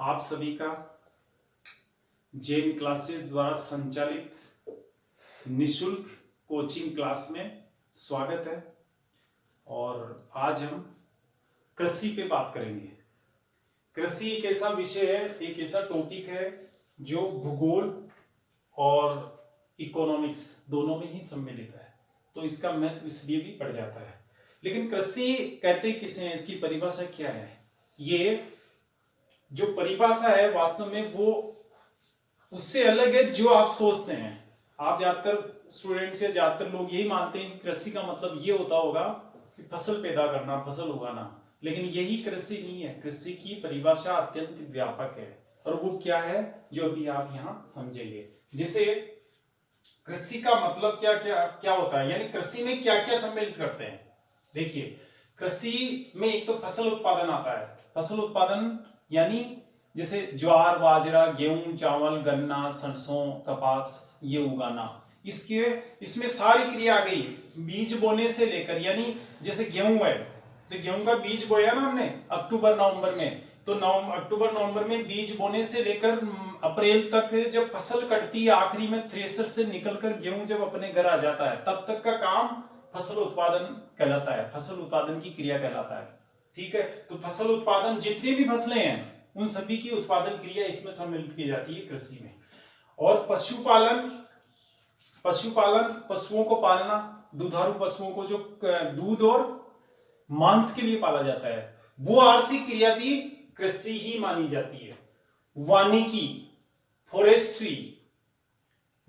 आप सभी का जेन क्लासेस द्वारा संचालित निशुल्क कोचिंग क्लास में स्वागत है। और आज हम कृषि पे बात करेंगे। कृषि एक ऐसा विषय है, एक ऐसा टॉपिक है जो भूगोल और इकोनॉमिक्स दोनों में ही सम्मिलित है, तो इसका महत्व इसलिए भी बढ़ जाता है। लेकिन कृषि कहते किसे हैं, इसकी परिभाषा क्या है? ये जो परिभाषा है वास्तव में वो उससे अलग है जो आप सोचते हैं। आप ज्यादातर स्टूडेंट्स या ज्यादातर लोग यही मानते हैं कि कृषि का मतलब ये होता होगा कि फसल पैदा करना, फसल उगाना, लेकिन यही कृषि नहीं है। कृषि की परिभाषा अत्यंत व्यापक है और वो क्या है जो अभी आप यहाँ समझेंगे। जैसे कृषि का मतलब क्या क्या क्या होता है, यानी कृषि में क्या क्या सम्मिलित करते हैं। देखिए, कृषि में एक तो फसल उत्पादन आता है। फसल उत्पादन यानी जैसे ज्वार, बाजरा, गेहूं, चावल, गन्ना, सरसों, कपास, ये उगाना। इसमें सारी क्रिया आ गई, बीज बोने से लेकर, यानी जैसे गेहूं है तो गेहूं का बीज बोया ना हमने अक्टूबर नवंबर में, तो अक्टूबर नवंबर में बीज बोने से लेकर अप्रैल तक जब फसल कटती है, आखिरी में थ्रेसर से निकलकर गेहूं जब अपने घर आ जाता है, तब तक का काम फसल उत्पादन कहलाता है, फसल उत्पादन की क्रिया कहलाता है। ठीक है, तो फसल उत्पादन जितनी भी फसलें हैं उन सभी की उत्पादन क्रिया इसमें सम्मिलित की जाती है कृषि में। और पशुपालन, पशुओं को पालना, दुधारू पशुओं को जो दूध और मांस के लिए पाला जाता है, वो आर्थिक क्रिया भी कृषि ही मानी जाती है। वानिकी, फॉरेस्ट्री,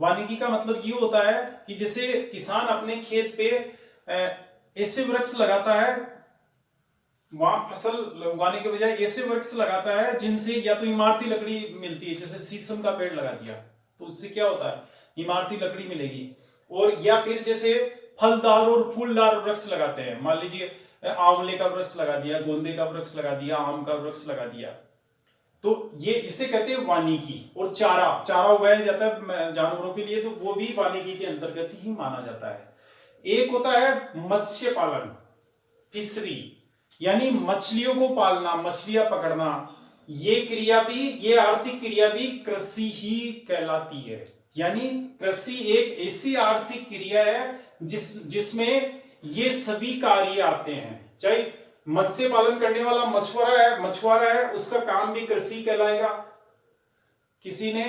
वानिकी का मतलब ये होता है कि जैसे किसान अपने खेत पे ऐसे वृक्ष लगाता है, वहां फसल उगाने के बजाय ऐसे वृक्ष लगाता है जिनसे या तो इमारती लकड़ी मिलती है, जैसे शीशम का पेड़ लगा दिया तो उससे क्या होता है, इमारती लकड़ी मिलेगी। और या फिर जैसे फलदार और फूलदार वृक्ष लगाते हैं, मान लीजिए आंवले का वृक्ष लगा दिया, गोंदे का वृक्ष लगा दिया, आम का वृक्ष लगा दिया, तो ये इसे कहते हैं वानिकी। और चारा उगाया जाता है जानवरों के लिए, तो वो भी वानिकी के अंतर्गत ही माना जाता है। एक होता है मत्स्य पालन, फिशरी, यानी मछलियों को पालना, मछलियां पकड़ना, ये क्रिया भी, ये आर्थिक क्रिया भी कृषि ही कहलाती है। यानी कृषि एक ऐसी आर्थिक क्रिया है जिसमें ये सभी कार्य आते हैं। चाहे मत्स्य पालन करने वाला मछुआरा है, उसका काम भी कृषि कहलाएगा। किसी ने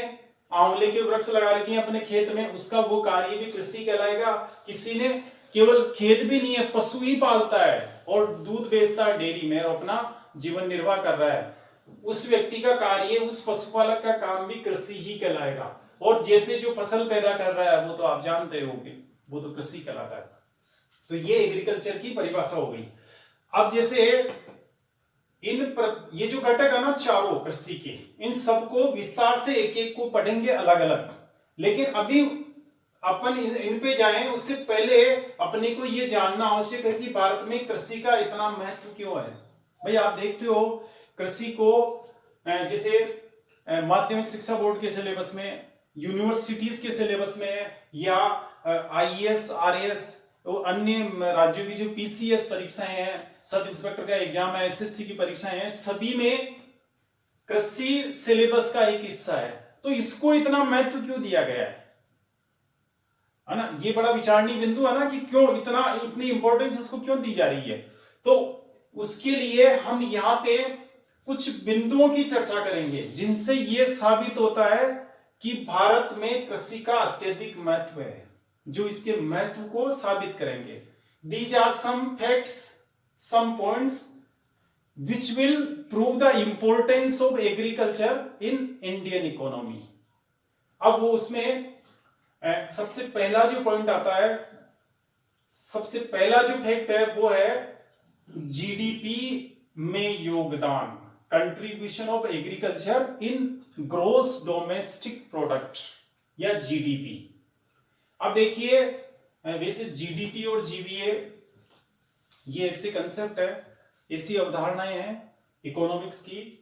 आंवले के वृक्ष लगा रखे हैं अपने खेत में, उसका वो कार्य भी कृषि कहलाएगा। किसी ने केवल खेत भी नहीं है, पशु ही पालता है और दूध बेचता है डेयरी में और अपना जीवन निर्वाह कर रहा है, उस व्यक्ति का कार्य, उस पशुपालक का काम भी कृषि ही कहलाएगा। और जैसे जो फसल पैदा कर रहा है वो तो आप जानते होंगे, वो तो कृषि कहलाता है। तो ये एग्रीकल्चर की परिभाषा हो गई। अब जैसे ये जो घटक है ना चारों कृषि के, इन सबको विस्तार से एक एक को पढ़ेंगे अलग अलग, लेकिन अभी अपन इन पे जाएं उससे पहले अपने को ये जानना आवश्यक है कि भारत में कृषि का इतना महत्व क्यों है। भाई आप देखते हो कृषि को जैसे माध्यमिक शिक्षा बोर्ड के सिलेबस में, यूनिवर्सिटीज के सिलेबस में, या आईएएस, आरएएस और अन्य राज्यों की जो पीसीएस परीक्षाएं हैं, सब इंस्पेक्टर का एग्जाम है, एसएससी की परीक्षाएं हैं, सभी में कृषि सिलेबस का एक हिस्सा है। तो इसको इतना महत्व क्यों दिया गया है ना? ये बड़ा विचारणीय बिंदु है ना कि क्यों इतनी इंपॉर्टेंस इसको क्यों दी जा रही है। तो उसके लिए हम यहाँ पे कुछ बिंदुओं की चर्चा करेंगे जिनसे ये साबित होता है कि भारत में कृषि का अत्यधिक महत्व है, जो इसके महत्व को साबित करेंगे। These are some facts, some points which will prove the importance of agriculture in Indian economy। अब वो उसमें सबसे पहला जो पॉइंट आता है, सबसे पहला जो फैक्ट है वो है जीडीपी में योगदान, contribution of agriculture in gross domestic product या जीडीपी। अब देखिए, वैसे जीडीपी और जीवीए ये ऐसे कंसेप्ट है, ऐसी अवधारणाएं हैं इकोनॉमिक्स की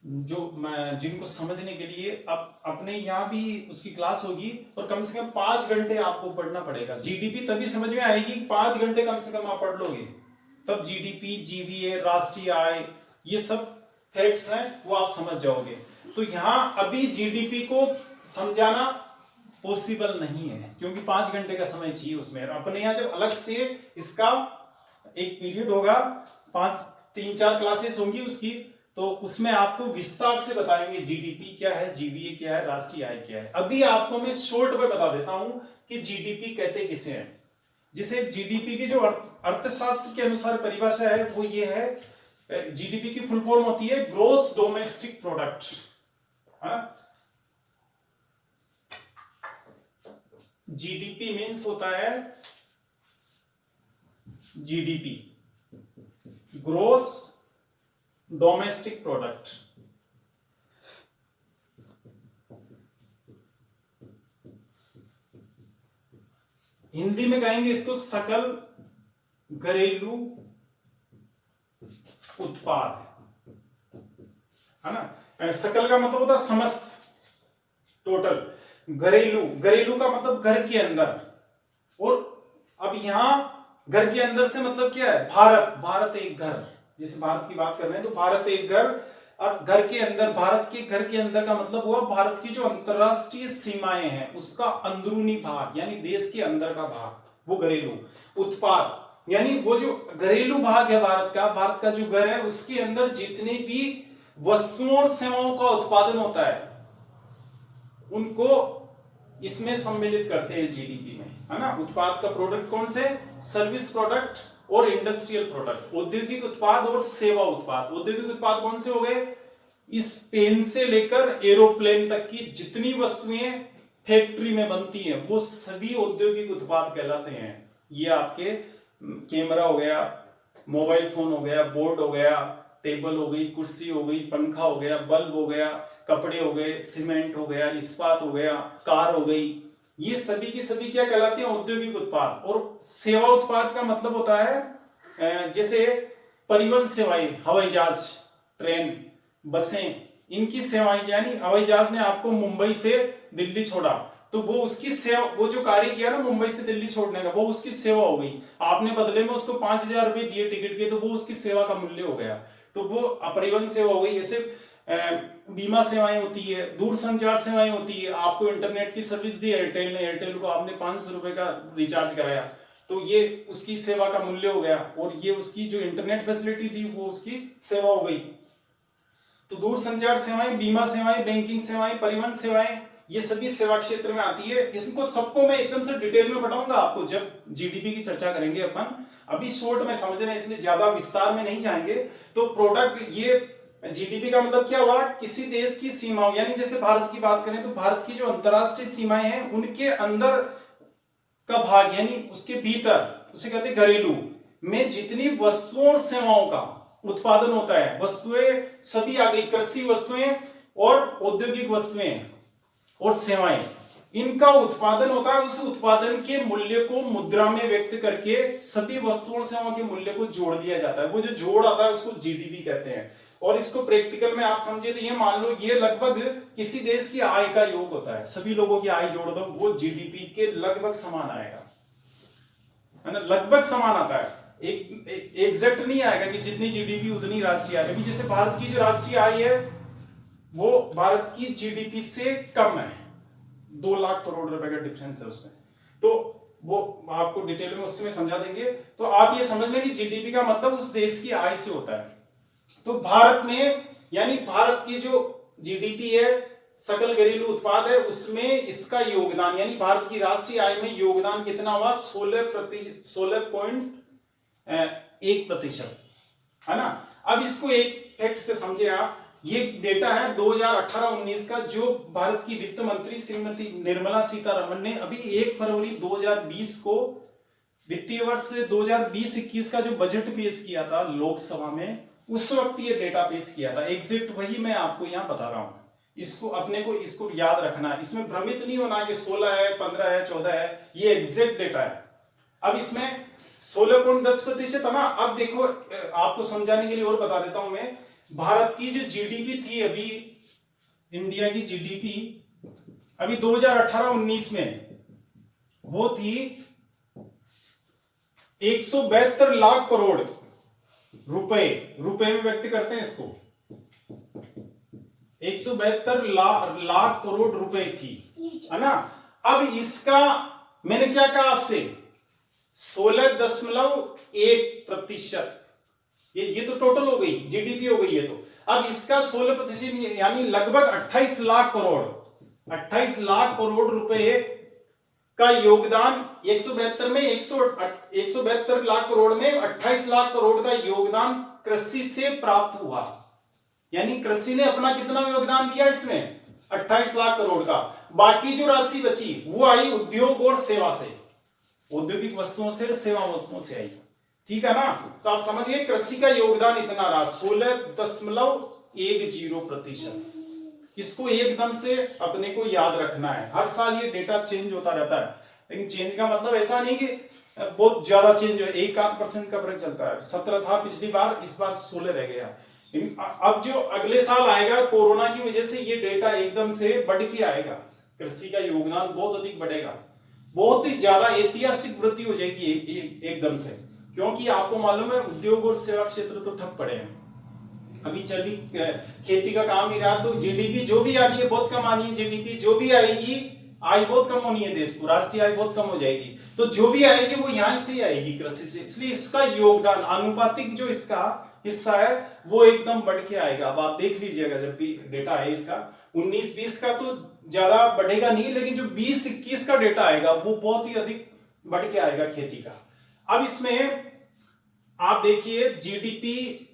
जिनको समझने के लिए अब अपने यहाँ भी उसकी क्लास होगी और कम से कम 5 घंटे आपको पढ़ना पड़ेगा। जीडीपी तभी समझ में आएगी 5 घंटे कम से कम आप पढ़ लोगे, तब जीडीपी, जीवीए, राष्ट्रीय आय, ये सब फैक्ट्स हैं वो आप समझ जाओगे। तो यहां अभी जीडीपी को समझाना पॉसिबल नहीं है, क्योंकि 5 घंटे का समय चाहिए उसमें। अपने यहाँ जब अलग से इसका एक पीरियड होगा, 3-4 क्लासेस होंगी उसकी, तो उसमें आपको विस्तार से बताएंगे जीडीपी क्या है, जीवीए क्या है, राष्ट्रीय आय क्या है। अभी आपको मैं शॉर्ट में बता देता हूं कि जीडीपी कहते किसे हैं। जिसे जीडीपी की जो अर्थशास्त्र के अनुसार परिभाषा है वो ये है, जीडीपी की फुल फॉर्म होती है gross domestic product. GDP means होता है GDP, gross domestic product. Hindi में कहेंगे इसको सकल घरेलू उत्पाद, है ना। सकल का मतलब होता है समस्त, टोटल। घरेलू, घरेलू का मतलब घर के अंदर। और अब यहां घर के अंदर से मतलब क्या है, भारत, भारत एक घर, जिस भारत की बात कर रहे हैं तो भारत एक घर। और घर के अंदर, भारत के घर के अंदर का मतलब हुआ भारत की जो अंतरराष्ट्रीय सीमाएं हैं उसका अंदरूनी भाग, यानी देश के अंदर का भाग, वो घरेलू उत्पाद। यानी वो जो घरेलू भाग है भारत का जो घर है उसके अंदर जितने भी वस्तुओं और सेवाओं का उत्पादन होता है उनको इसमें सम्मिलित करते हैं जीडीपी में, है ना। उत्पाद का प्रोडक्ट कौन से, सर्विस प्रोडक्ट और इंडस्ट्रियल प्रोडक्ट, औद्योगिक उत्पाद और सेवा उत्पाद। औद्योगिक उत्पाद कौन से हो गए, इस पेन से लेकर एरोप्लेन तक की जितनी वस्तुएं फैक्ट्री में बनती हैं वो सभी औद्योगिक उत्पाद कहलाते हैं। ये आपके कैमरा हो गया, मोबाइल फोन हो गया, बोर्ड हो गया, टेबल हो गई, कुर्सी हो गई, पंखा हो गया, बल्ब हो गया, कपड़े हो गए, सीमेंट हो गया, इस्पात हो गया, कार हो गई, ये सभी की सभी क्या कहलाती है, औद्योगिक उत्पाद। और सेवा उत्पाद का मतलब होता है जैसे परिवहन सेवाएं, हवाई जहाज, ट्रेन, बसें, इनकी सेवाएं। यानी हवाई जहाज ने आपको मुंबई से दिल्ली छोड़ा तो वो उसकी सेवा, वो जो कार्य किया ना मुंबई से दिल्ली छोड़ने का, वो उसकी सेवा हो गई। आपने बदले में उसको 5,000 रुपए दिए टिकट के, तो वो उसकी सेवा का मूल्य हो गया, तो वो परिवहन सेवा हो गई। ऐसे बीमा सेवाएं होती है, दूर संचार सेवाएं होती है, आपको इंटरनेट की सर्विस दी एयरटेल ने, एयरटेल को आपने 500 रुपए का रिचार्ज कराया तो ये उसकी सेवा का मूल्य हो गया, और ये उसकी जो इंटरनेट फैसिलिटी दी वो उसकी सेवा हो गई। तो दूर संचार सेवाएं, बीमा सेवाएं, बैंकिंग सेवाएं, परिवहन सेवाएं, ये सभी सेवा क्षेत्र में आती है। इसको सबको मैं एकदम से डिटेल में बताऊंगा आपको जब जीडीपी की चर्चा करेंगे अपन। अभी शॉर्ट में समझ रहे हैं इसलिए ज्यादा विस्तार में नहीं जाएंगे। तो प्रोडक्ट, ये जीडीपी का मतलब क्या हुआ, किसी देश की सीमाओं, यानी जैसे भारत की बात करें तो भारत की जो अंतरराष्ट्रीय सीमाएं हैं उनके अंदर का भाग, यानी उसके भीतर, उसे कहते हैं घरेलू में जितनी वस्तुओं और सेवाओं का उत्पादन होता है। वस्तुएं सभी आ गई, कृषि वस्तुएं और औद्योगिक वस्तुएं और सेवाएं, इनका उत्पादन होता है। उस उत्पादन के मूल्य को मुद्रा में व्यक्त करके सभी वस्तुओं और सेवाओं के मूल्य को जोड़ दिया जाता है। वो जो जोड़ आता है उसको जीडीपी कहते हैं। और इसको प्रैक्टिकल में आप समझे तो ये मान लो, ये लगभग किसी देश की आय का योग होता है। सभी लोगों की आय जोड़ दो, वो जीडीपी के लगभग समान आएगा, है ना, लगभग समान आता है। एक एग्जैक्ट नहीं आएगा कि जितनी जीडीपी उतनी राष्ट्रीय आय। अभी जैसे भारत की जो राष्ट्रीय आय है वो भारत की जीडीपी से कम है, 2 लाख करोड़ रुपए का डिफरेंस है उसमें। तो वो आपको डिटेल में उसमें समझा देंगे। तो आप ये समझ लें कि जीडीपी का मतलब उस देश की आय से होता है। तो भारत में, यानी भारत की जो जीडीपी है, सकल घरेलू उत्पाद है, उसमें इसका योगदान, यानी भारत की राष्ट्रीय आय में योगदान कितना हुआ, 16.1%, है ना। अब इसको एक फैक्ट से समझे आप। ये डेटा है 2018-19 का, जो भारत की वित्त मंत्री श्रीमती निर्मला सीतारमण ने अभी 1 फरवरी 2020 को वित्तीय वर्ष 2020-21 का जो बजट पेश किया था लोकसभा में, उस वक्त ये डेटा पेश किया था। एग्जैक्ट वही मैं आपको यहां बता रहा हूं। इसको अपने को इसको याद रखना है, इसमें भ्रमित नहीं होना कि 16 है, 15 है, 14 है, ये एग्जैक्ट डेटा है। अब इसमें 16.10% है ना। अब देखो, आपको समझाने के लिए और बता देता हूं मैं। भारत की जो जीडीपी थी अभी, इंडिया की जीडीपी अभी 2018-19 में वो थी 172 लाख करोड़ रुपए, रुपए में व्यक्त करते हैं इसको, 172 लाख करोड़ रुपए थी, है ना। अब इसका मैंने क्या कहा आपसे, 16.1%, ये तो टोटल हो गई, जीडीपी हो गई ये तो। अब इसका 16% यानी लगभग 28 लाख करोड़, 28 लाख करोड़ रुपए का योगदान 172 में 172 लाख करोड़ में 28 लाख करोड़ का योगदान कृषि से प्राप्त हुआ। यानी कृषि ने अपना कितना योगदान दिया इसमें, 28 लाख करोड़ का। बाकी जो राशि बची वो आई उद्योग और सेवा से, औद्योगिक वस्तुओं से, सेवा वस्तुओं से आई, ठीक है ना। तो आप समझिए कृषि का योगदान इतना रहा 16.10%। इसको एकदम से अपने को याद रखना है। हर साल ये डेटा चेंज होता रहता है, लेकिन चेंज का मतलब ऐसा नहीं कि बहुत ज्यादा चेंज हो, 1-8% का फर्क चलता है। 17 था पिछली बार, इस बार 16 रह गया। अब जो अगले साल आएगा कोरोना की वजह से ये डेटा एकदम से बढ़ के आएगा, कृषि का योगदान बहुत अधिक बढ़ेगा, बहुत ही ज्यादा ऐतिहासिक वृद्धि हो जाएगी एकदम से। क्योंकि आपको मालूम है उद्योग और सेवा क्षेत्र तो ठप पड़े हैं, अभी चली खेती का काम ही रहा। तो जीडीपी जो भी आ रही है बहुत कम आनी है, जीडीपी जो भी आएगी आय बहुत कम होनी है, देश को राष्ट्रीय आय बहुत कम हो जाएगी। तो जो भी आएगी वो यहां से ही आएगी, कृषि से। इसलिए इसका योगदान आनुपातिक जो इसका हिस्सा है वो एकदम बढ़ के आएगा। अब आप देख लीजिएगा जब भी डेटा है इसका 19-20 का तो ज्यादा बढ़ेगा नहीं, लेकिन जो 20-21 का डेटा आएगा वो बहुत ही अधिक बढ़ के आएगा खेती का। अब इसमें आप देखिए जीडीपी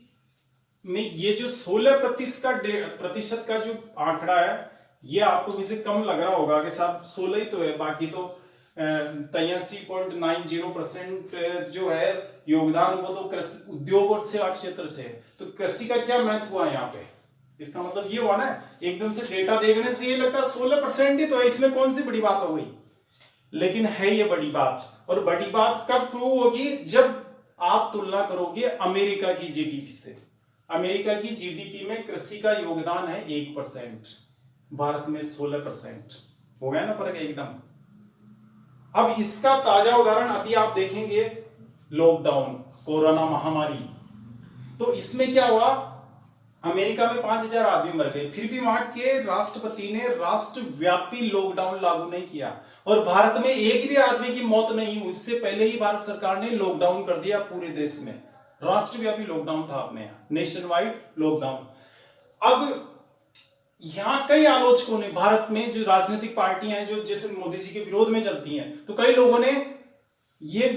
में ये जो 16% का जो आंकड़ा है ये आपको किसी कम लग रहा होगा कि साहब 16 ही तो है, बाकी तो 83.90% जो है योगदान वो तो कृषि उद्योग और सेवा क्षेत्र से है। तो कृषि का क्या महत्व हुआ यहाँ पे, इसका मतलब ये हुआ ना, एकदम से डेटा देखने से ये लगता है 16% ही तो है, इसमें कौन सी बड़ी बात हो गई, लेकिन है ये बड़ी बात। और बड़ी बात कब प्रूव होगी, जब आप तुलना करोगे अमेरिका की जीडीपी से। अमेरिका की जीडीपी में कृषि का योगदान है 1%, भारत में 16%, हो गया ना फर्क एकदम। अब इसका ताजा उदाहरण अभी आप देखेंगे, लॉकडाउन, कोरोना महामारी। तो इसमें क्या हुआ, अमेरिका में 5,000 आदमी मर गए, फिर भी वहां के राष्ट्रपति ने राष्ट्रव्यापी लॉकडाउन लागू नहीं किया, और भारत में एक भी आदमी की मौत नहीं हुई। उससे पहले ही भारत सरकार ने लॉकडाउन कर दिया पूरे देश में, राष्ट्रव्यापी लॉकडाउन था अपने यहाँ, नेशन वाइड लॉकडाउन। अब यहां कई आलोचकों ने, भारत में जो राजनीतिक पार्टियां हैं जो जैसे मोदी जी के विरोध में चलती हैं, तो कई लोगों ने ये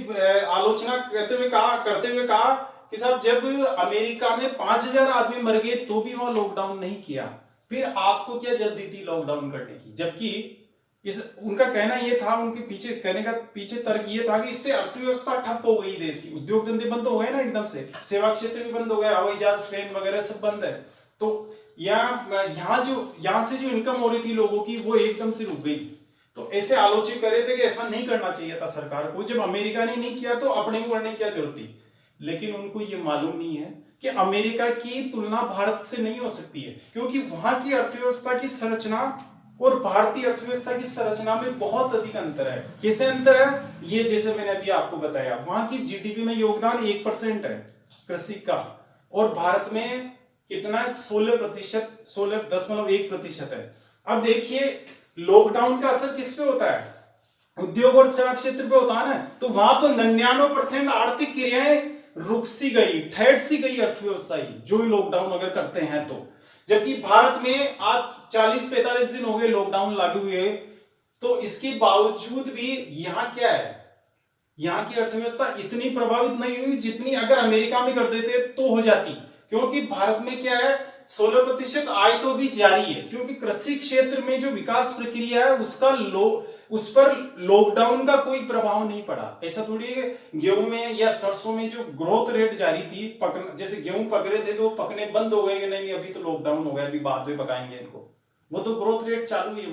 आलोचना करते हुए कहा कि साहब जब अमेरिका में 5,000 आदमी मर गए तो भी वहां लॉकडाउन नहीं किया, फिर आपको क्या जल्दी थी लॉकडाउन करने की। जबकि उनका कहना यह था, उनके पीछे कहने का पीछे तर्क ये था कि इससे अर्थव्यवस्था ठप हो गई देश की, उद्योग धंधे बंद हो गए ना एकदम से, सेवा क्षेत्र भी बंद हो गया, हवाई जहाज ट्रेन वगैरह सब बंद है। तो यहाँ से जो इनकम हो रही थी लोगों की वो एकदम से रुक गई। तो ऐसे आलोचक कर रहे थे कि ऐसा नहीं करना चाहिए था सरकार को, जब अमेरिका ने नहीं किया तो अपने को करने की क्या जरूरत थी। लेकिन उनको ये मालूम नहीं है कि अमेरिका की तुलना भारत से नहीं हो सकती है, क्योंकि वहां की अर्थव्यवस्था की संरचना और भारतीय अर्थव्यवस्था की संरचना में बहुत अधिक अंतर है। कैसे अंतर है, ये जैसे मैंने अभी आपको बताया, वहां की जीडीपी में योगदान 1% है कृषि का, और भारत में कितना है 16%, 16.1% है। अब देखिए लॉकडाउन का असर किस पे होता है, उद्योग और सेवा क्षेत्र पे होता है ना। तो वहां तो 99% आर्थिक क्रियाएं रुक सी गई, ठहर सी गई अर्थव्यवस्था ही, जो लॉकडाउन अगर करते हैं तो। जबकि भारत में आज 40-45 दिन हो गए लॉकडाउन लागू हुए, तो इसके बावजूद भी यहां क्या है, यहां की अर्थव्यवस्था इतनी प्रभावित नहीं हुई जितनी अगर अमेरिका में कर देते तो हो जाती। क्योंकि भारत में क्या है, 16% आय तो भी जारी है, क्योंकि कृषि क्षेत्र में जो विकास प्रक्रिया है उस पर लॉकडाउन का कोई प्रभाव नहीं पड़ा। ऐसा थोड़ी है गेहूं में या सरसों में जो ग्रोथ रेट जारी थी, जैसे गेहूं पक रहे थे तो पकने बंद हो गए कि नहीं अभी तो लॉकडाउन हो गया, अभी बाद में पकाएंगे इनको, वो तो ग्रोथ रेट चालू है।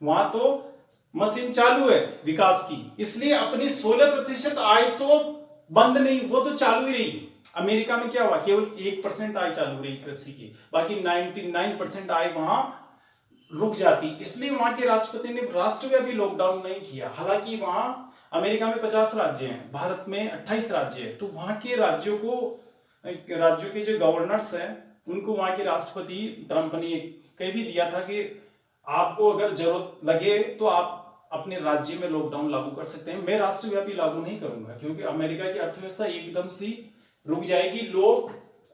वहां तो मशीन चालू है विकास की, इसलिए अपनी 16% आय तो बंद नहीं, वो तो चालू ही रही। अमेरिका में क्या हुआ, केवल 1% आय चालू रही कृषि की, बाकी 99% आय वहां रुक जाती। इसलिए वहां के राष्ट्रपति ने राष्ट्रव्यापी लॉकडाउन नहीं किया। हालांकि वहां अमेरिका में 50 राज्य हैं, भारत में 28 राज्य है, तो वहां के राज्यों के जो गवर्नर्स हैं उनको वहां के राष्ट्रपति ट्रंप ने कह भी दिया था कि आपको अगर जरूरत लगे तो आप अपने राज्य में लॉकडाउन लागू कर सकते हैं, मैं राष्ट्रव्यापी लागू नहीं करूंगा, क्योंकि अमेरिका की अर्थव्यवस्था एकदम से रुक जाएगी,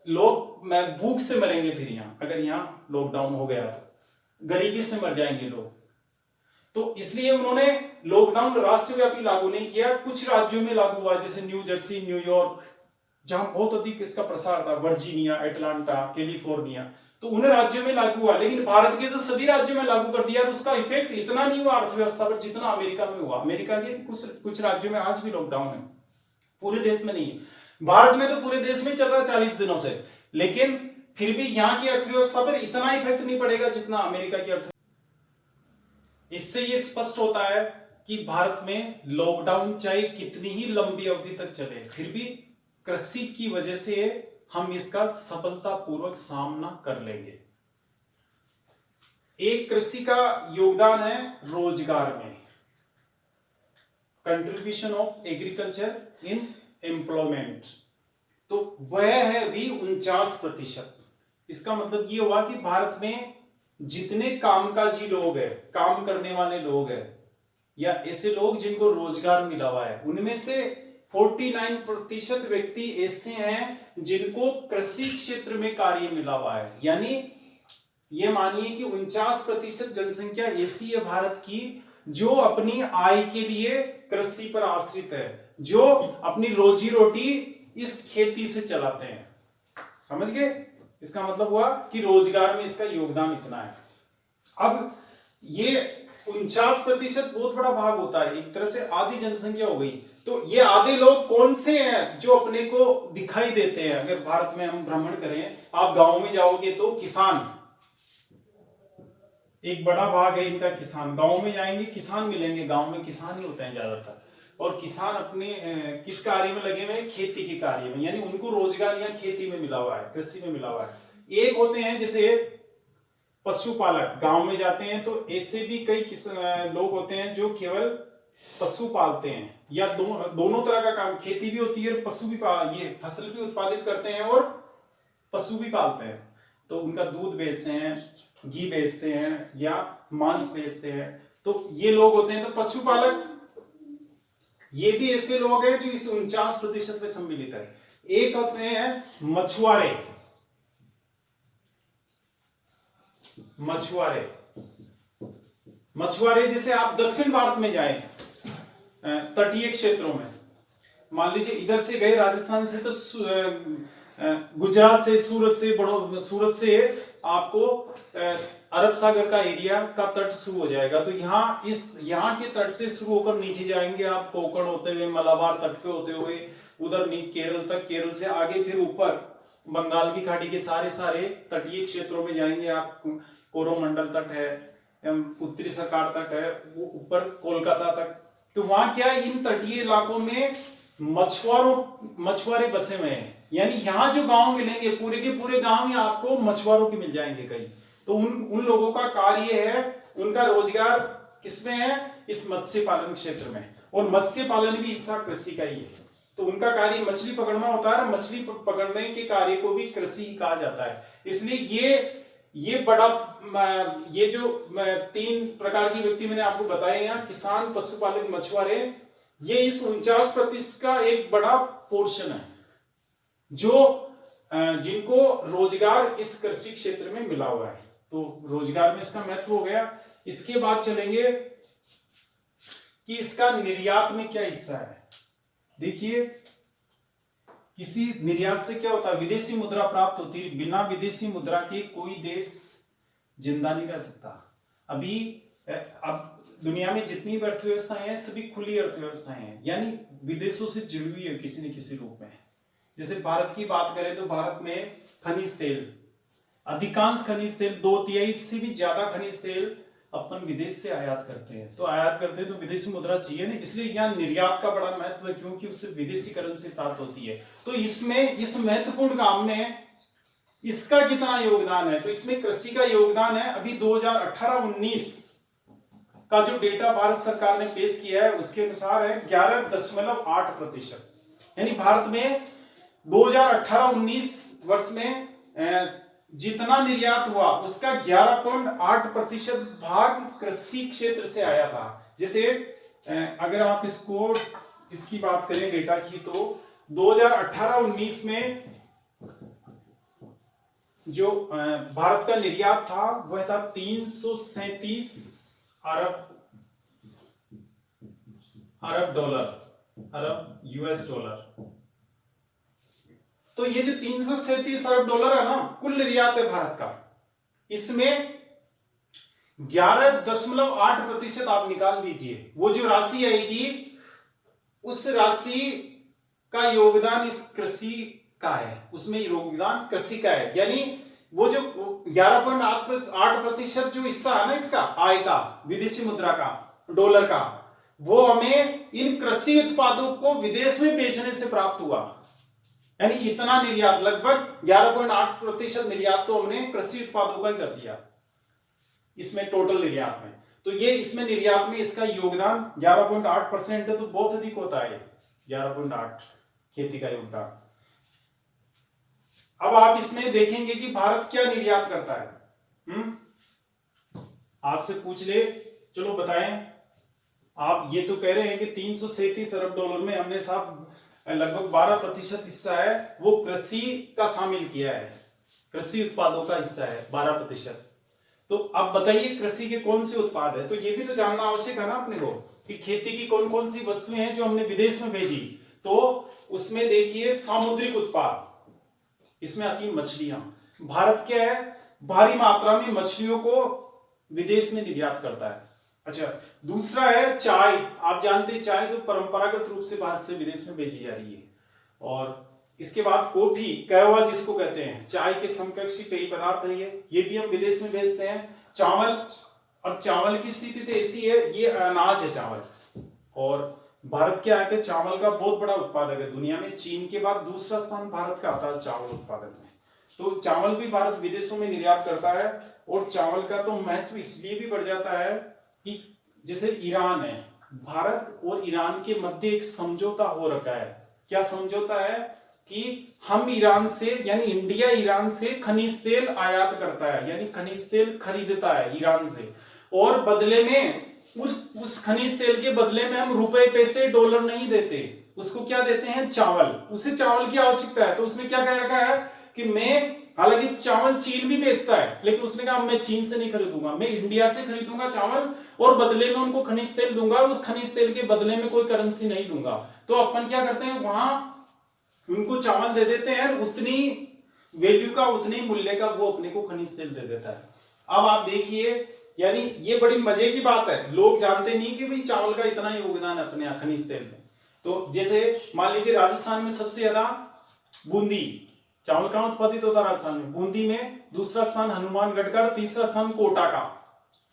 लोग भूख से मरेंगे फिर यहाँ, अगर यहाँ लॉकडाउन हो गया तो गरीबी से मर जाएंगे लोग। तो इसलिए उन्होंने लॉकडाउन राष्ट्रव्यापी लागू नहीं किया, कुछ राज्यों में लागू हुआ, जैसे न्यू जर्सी, न्यूयॉर्क, जहां बहुत अधिक इसका प्रसार था, वर्जीनिया, एटलांटा, कैलिफोर्निया, तो उन राज्यों में लागू हुआ। लेकिन भारत के तो सभी राज्यों में लागू कर दिया और उसका इफेक्ट इतना नहीं हुआ अर्थव्यवस्था पर जितना अमेरिका में हुआ। अमेरिका के कुछ राज्यों में आज भी लॉकडाउन है, पूरे देश में नहीं है। भारत में तो पूरे देश में चल रहा है 40 दिनों से, लेकिन फिर भी यहाँ की अर्थव्यवस्था पर इतना इफेक्ट नहीं पड़ेगा जितना अमेरिका की अर्थव्यवस्था। इससे ये स्पष्ट होता है कि भारत में लॉकडाउन चाहे कितनी ही लंबी अवधि तक चले, फिर भी कृषि की वजह से हम इसका सफलतापूर्वक सामना कर लेंगे। एक कृषि का योगदान है रोजगार में, contribution of agriculture in employment, तो वह है भी 49%। इसका मतलब ये हुआ कि भारत में जितने कामकाजी लोग हैं, काम करने वाले लोग हैं, या ऐसे लोग जिनको रोजगार मिला हुआ है, उनमें से 49% व्यक्ति ऐसे हैं जिनको कृषि क्षेत्र में कार्य मिला हुआ है। यानी ये मानिए कि 49% जनसंख्या ऐसी है भारत की जो अपनी आय के लिए कृषि पर आश्रित है, जो अपनी रोजी रोटी इस खेती से चलाते हैं। समझ गए? इसका मतलब हुआ कि रोजगार में इसका योगदान इतना है। अब ये 49% बहुत बड़ा भाग होता है, एक तरह से आधी जनसंख्या हो गई। तो ये आधे लोग कौन से हैं जो अपने को दिखाई देते हैं? अगर भारत में हम भ्रमण करें, आप गांव में जाओगे तो किसान, एक बड़ा भाग है इनका किसान। गांव में जाएंगे किसान मिलेंगे, गांव में किसान ही होते हैं ज्यादातर, और किसान अपने किस कार्य में लगे हुए हैं? खेती के कार्य में, यानी उनको रोजगार यहाँ खेती में मिला हुआ है, कृषि में मिला हुआ है। एक होते हैं जैसे पशुपालक, गांव में जाते हैं तो ऐसे भी कई लोग होते हैं जो केवल पशु पालते हैं, या दोनों तरह का काम, खेती भी होती है, पशु भी ये फसल भी उत्पादित करते हैं और पशु भी पालते हैं। तो उनका दूध बेचते हैं, घी बेचते हैं, या मांस बेचते हैं, तो ये लोग होते हैं। तो पशुपालक ये भी ऐसे लोग हैं जो इस 49% में सम्मिलित है। एक होते हैं मछुआरे, मछुआरे जैसे आप दक्षिण भारत में जाएं, तटीय क्षेत्रों में, मान लीजिए इधर से गए राजस्थान से, तो गुजरात से, सूरत से आपको अरब सागर का एरिया का तट शुरू हो जाएगा। तो यहाँ के तट से शुरू होकर नीचे जाएंगे आप, कोंकण होते हुए, मलाबार तट पे होते हुए उधर केरल तक, केरल से आगे फिर ऊपर बंगाल की खाड़ी के सारे तटीय क्षेत्रों में जाएंगे आप। कोरोमंडल तट है, उत्तरी सरकार तट है, वो ऊपर कोलकाता तक। तो वहां क्या, इन तटीय इलाकों में मछुआरे बसे हुए हैं। यानी यहाँ जो गांव मिलेंगे, पूरे के पूरे गांव ही आपको मछुआरों के मिल जाएंगे कई। तो उन लोगों का कार्य है, उनका रोजगार किसमें है? इस मत्स्य पालन क्षेत्र में। और मत्स्य पालन भी हिस्सा कृषि का ही है। तो उनका कार्य मछली पकड़ना होता है, मछली पकड़ने के कार्य को भी कृषि कहा जाता है। इसलिए ये जो 3 प्रकार की व्यक्ति मैंने आपको बताए यहाँ, किसान, पशुपालक, मछुआरे, ये इस 49% का एक बड़ा पोर्शन है जो जिनको रोजगार इस कृषि क्षेत्र में मिला हुआ है। तो रोजगार में इसका महत्व हो गया। इसके बाद चलेंगे कि इसका निर्यात में क्या हिस्सा है। देखिए, किसी निर्यात से क्या होता है? विदेशी मुद्रा प्राप्त होती है। बिना विदेशी मुद्रा के कोई देश जिंदा नहीं रह सकता। अब दुनिया में जितनी भी अर्थव्यवस्थाएं हैं, सभी खुली अर्थव्यवस्थाएं हैं, यानी विदेशों से जुड़ी हुई है किसी न किसी रूप में। जैसे भारत की बात करें तो भारत में खनिज तेल, अधिकांश खनिज तेल, 2/3 से भी ज्यादा खनिज तेल अपन विदेश से आयात करते हैं। तो आयात करते हैं तो विदेशी मुद्रा चाहिए ना, इसलिए यहाँ निर्यात का बड़ा महत्व है, क्योंकि उससे विदेशी करेंसी प्राप्त होती है। तो इसमें इस महत्वपूर्ण काम में इसका कितना योगदान है? तो इसमें कृषि का योगदान है। अभी 2018-19 का जो डेटा भारत सरकार ने पेश किया है उसके अनुसार है 11.8%। यानी भारत में 2018-19 वर्ष में जितना निर्यात हुआ उसका 11.8% भाग कृषि क्षेत्र से आया था। जैसे अगर आप इसकी बात करें डेटा की, तो 2018-19 में जो भारत का निर्यात था वह था 337 अरब यूएस डॉलर। तो ये जो 337 अरब डॉलर है ना, कुल निर्यात है भारत का, इसमें 11.8% आप निकाल लीजिए। वो जो राशि आएगी उस राशि का योगदान इस कृषि का है, उसमें योगदान कृषि का है। यानी वो जो 11.8% जो हिस्सा है ना इसका आय का, विदेशी मुद्रा का, डॉलर का, वो हमें इन कृषि उत्पादों को विदेश में बेचने से प्राप्त हुआ। यानी इतना निर्यात, लगभग 11.8% निर्यात तो हमने कृषि उत्पादों का ही कर दिया इसमें टोटल निर्यात में। तो ये इसमें निर्यात में इसका योगदान 11.8% है, तो बहुत अधिक होता है 11.8 खेती का योगदान। अब आप इसमें देखेंगे कि भारत क्या निर्यात करता है। आपसे पूछ ले, चलो बताएं। आप ये तो कह रहे हैं कि 337 अरब डॉलर में हमने साहब लगभग 12% हिस्सा है वो कृषि का शामिल किया है, कृषि उत्पादों का हिस्सा है 12%। तो अब बताइए कृषि के कौन से उत्पाद है, तो ये भी तो जानना आवश्यक है ना अपने को कि खेती की कौन कौन सी वस्तुएं हैं जो हमने विदेश में भेजी। तो उसमें देखिए सामुद्रिक उत्पाद, इसमें आती है मछलियां। भारत क्या है, भारी मात्रा में मछलियों को विदेश में निर्यात करता है। अच्छा, दूसरा है चाय। आप जानते हैं चाय तो परंपरागत रूप से भारत से विदेश में भेजी जा रही है। और इसके बाद कॉफी, कहवा जिसको कहते हैं, चाय के समकक्षी पेय पदार्थ है ये भी हम विदेश में भेजते हैं। चावल, और चावल की स्थिति तो ऐसी है, ये अनाज है चावल, और भारत के आके चावल का बहुत बड़ा उत्पादक है दुनिया में। चीन के बाद दूसरा स्थान भारत का आता है चावल उत्पादन में। तो चावल भी भारत विदेशों में निर्यात करता है। और चावल का तो महत्व इसलिए भी बढ़ जाता है कि जैसे ईरान है, भारत और ईरान के मध्य एक समझौता हो रखा है। क्या समझौता है कि हम ईरान से, यानी इंडिया ईरान से खनिज तेल आयात करता है, यानी खनिज तेल खरीदता है ईरान से, और बदले में उस खनिज तेल के बदले में हम रुपए पैसे डॉलर नहीं देते, उसको क्या देते हैं, चावल। उसे चावल की आवश्यकता है, तो उसने क्या कह रखा है कि मैं, हालांकि चावल चीन भी बेचता है, लेकिन उसने कहा मैं चीन से नहीं खरीदूंगा, मैं इंडिया से खरीदूंगा चावल, और बदले में उनको खनिज तेल दूंगा, उस खनिज तेल के बदले में कोई करेंसी नहीं दूंगा। तो अपन क्या करते हैं, वहां उनको चावल दे देते हैं, उतनी वैल्यू का, उतने मूल्य का वो अपने को खनिज तेल दे देता है। अब आप देखिए, यानी ये बड़ी मजे की बात है, लोग जानते नहीं कि भाई चावल का इतना योगदान है अपने खनिज तेल में। तो जैसे मान लीजिए राजस्थान में सबसे ज्यादा बूंदी, चावल कहां उत्पादित होता है, राजस्थान में, बूंदी में। दूसरा स्थान हनुमानगढ़ का, तीसरा स्थान कोटा का।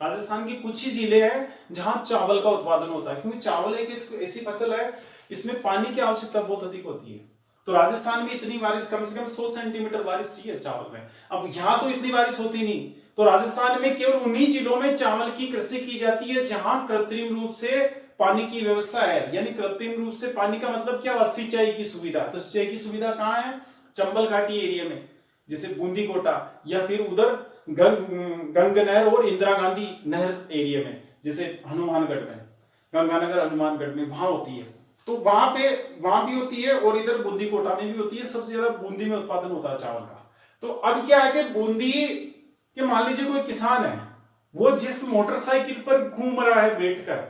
राजस्थान की कुछ ही जिले हैं जहां चावल का उत्पादन होता है, क्योंकि चावल एक ऐसी फसल है इसमें पानी की आवश्यकता बहुत अधिक होती है। तो राजस्थान में इतनी बारिश, कम से कम 100 सेंटीमीटर बारिश चाहिए चावल में। अब यहां तो इतनी बारिश होती नहीं, तो राजस्थान में केवल उन्हीं जिलों में चावल की कृषि की जाती है जहां कृत्रिम रूप से पानी की व्यवस्था है। यानी कृत्रिम रूप से पानी का मतलब क्या हुआ, सिंचाई की सुविधा। तो सिंचाई की सुविधा कहां है, चंबल घाटी एरिया में, जैसे बूंदी कोटा, या फिर उधर गंग नहर और इंदिरा गांधी नहर एरिया में, जैसे हनुमानगढ़ में, गंगानगर हनुमानगढ़ में, वहां होती है। तो वहां भी होती है, और इधर बूंदी कोटा में भी होती है। सबसे ज्यादा बूंदी में उत्पादन होता है चावल का। तो अब क्या है कि बूंदी के, मान लीजिए कोई किसान है, वो जिस मोटरसाइकिल पर घूम रहा है बैठकर,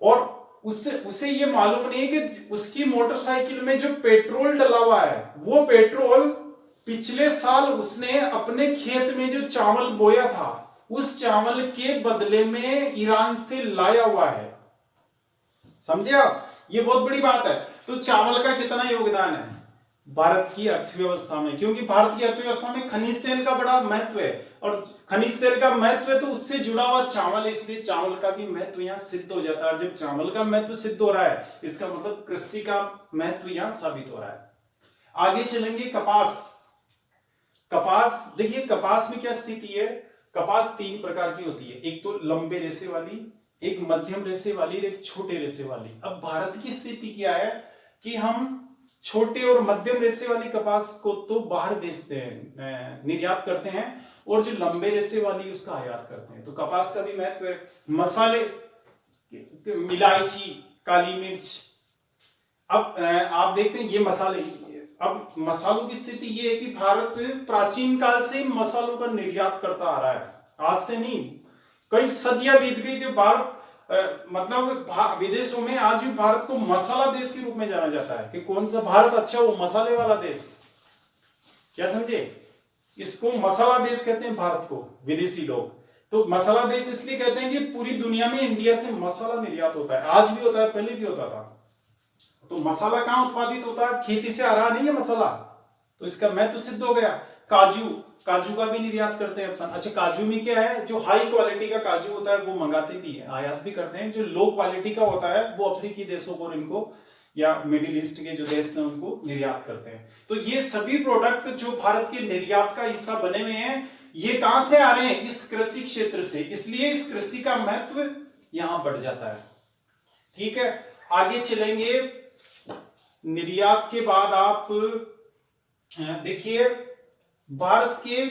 और उसे ये मालूम नहीं है कि उसकी मोटरसाइकिल में जो पेट्रोल डला हुआ है, वो पेट्रोल पिछले साल उसने अपने खेत में जो चावल बोया था, उस चावल के बदले में ईरान से लाया हुआ है। समझे आप, ये बहुत बड़ी बात है। तो चावल का कितना योगदान है भारत की अर्थव्यवस्था में, क्योंकि भारत की अर्थव्यवस्था में खनिज तेल का बड़ा महत्व है, और खनिज तेल का महत्व है तो उससे जुड़ा हुआ चावल है, इसलिए चावल का भी महत्व यहाँ सिद्ध हो जाता है। जब चावल का महत्व सिद्ध हो रहा है, इसका मतलब कृषि का महत्व यहाँ साबित हो रहा है। आगे चलेंगे, कपास। कपास देखिए, कपास में क्या स्थिति है, कपास 3 प्रकार की होती है, एक तो लंबे रेशे वाली, एक मध्यम रेशे वाली, एक छोटे रेशे वाली। अब भारत की स्थिति क्या है कि हम छोटे और मध्यम रेशे वाली कपास को तो बाहर बेचते हैं, निर्यात करते हैं, और जो लंबे रेशे वाली उसका आयात करते हैं। तो कपास का भी महत्व है। मसाले, इलायची, काली मिर्च। अब आप देखते हैं ये मसाले, अब मसालों की स्थिति ये है कि भारत प्राचीन काल से मसालों का निर्यात करता आ रहा है, आज से नहीं, कई सदियां बीत गई जो भारत मतलब विदेशों में आज भी भारत को मसाला देश के रूप में जाना जाता है कि कौन सा भारत अच्छा, वो मसाले वाला देश। क्या समझे? इसको मसाला देश कहते हैं भारत को विदेशी लोग। तो मसाला देश इसलिए कहते हैं कि पूरी दुनिया में इंडिया से मसाला निर्यात होता है, आज भी होता है, पहले भी होता था। तो मसाला कहां उत्पादित होता है? खेती से आ रहा नहीं है मसाला, तो इसका महत्व सिद्ध हो गया। काजू, काजू का भी निर्यात करते हैं अपन। अच्छा, काजू में क्या है, जो हाई क्वालिटी का काजू होता है वो मंगाते भी है, आयात भी करते हैं। जो लो क्वालिटी का होता है वो अफ्रीकी देशों को, इनको या मिडिल ईस्ट के जो देश हैं उनको निर्यात करते हैं। तो ये सभी प्रोडक्ट जो भारत के निर्यात का हिस्सा बने हुए हैं, ये कहां से आ रहे हैं? इस कृषि क्षेत्र से। इसलिए इस कृषि का महत्व यहां बढ़ जाता है। ठीक है, आगे चलेंगे। निर्यात के बाद आप देखिए, भारत के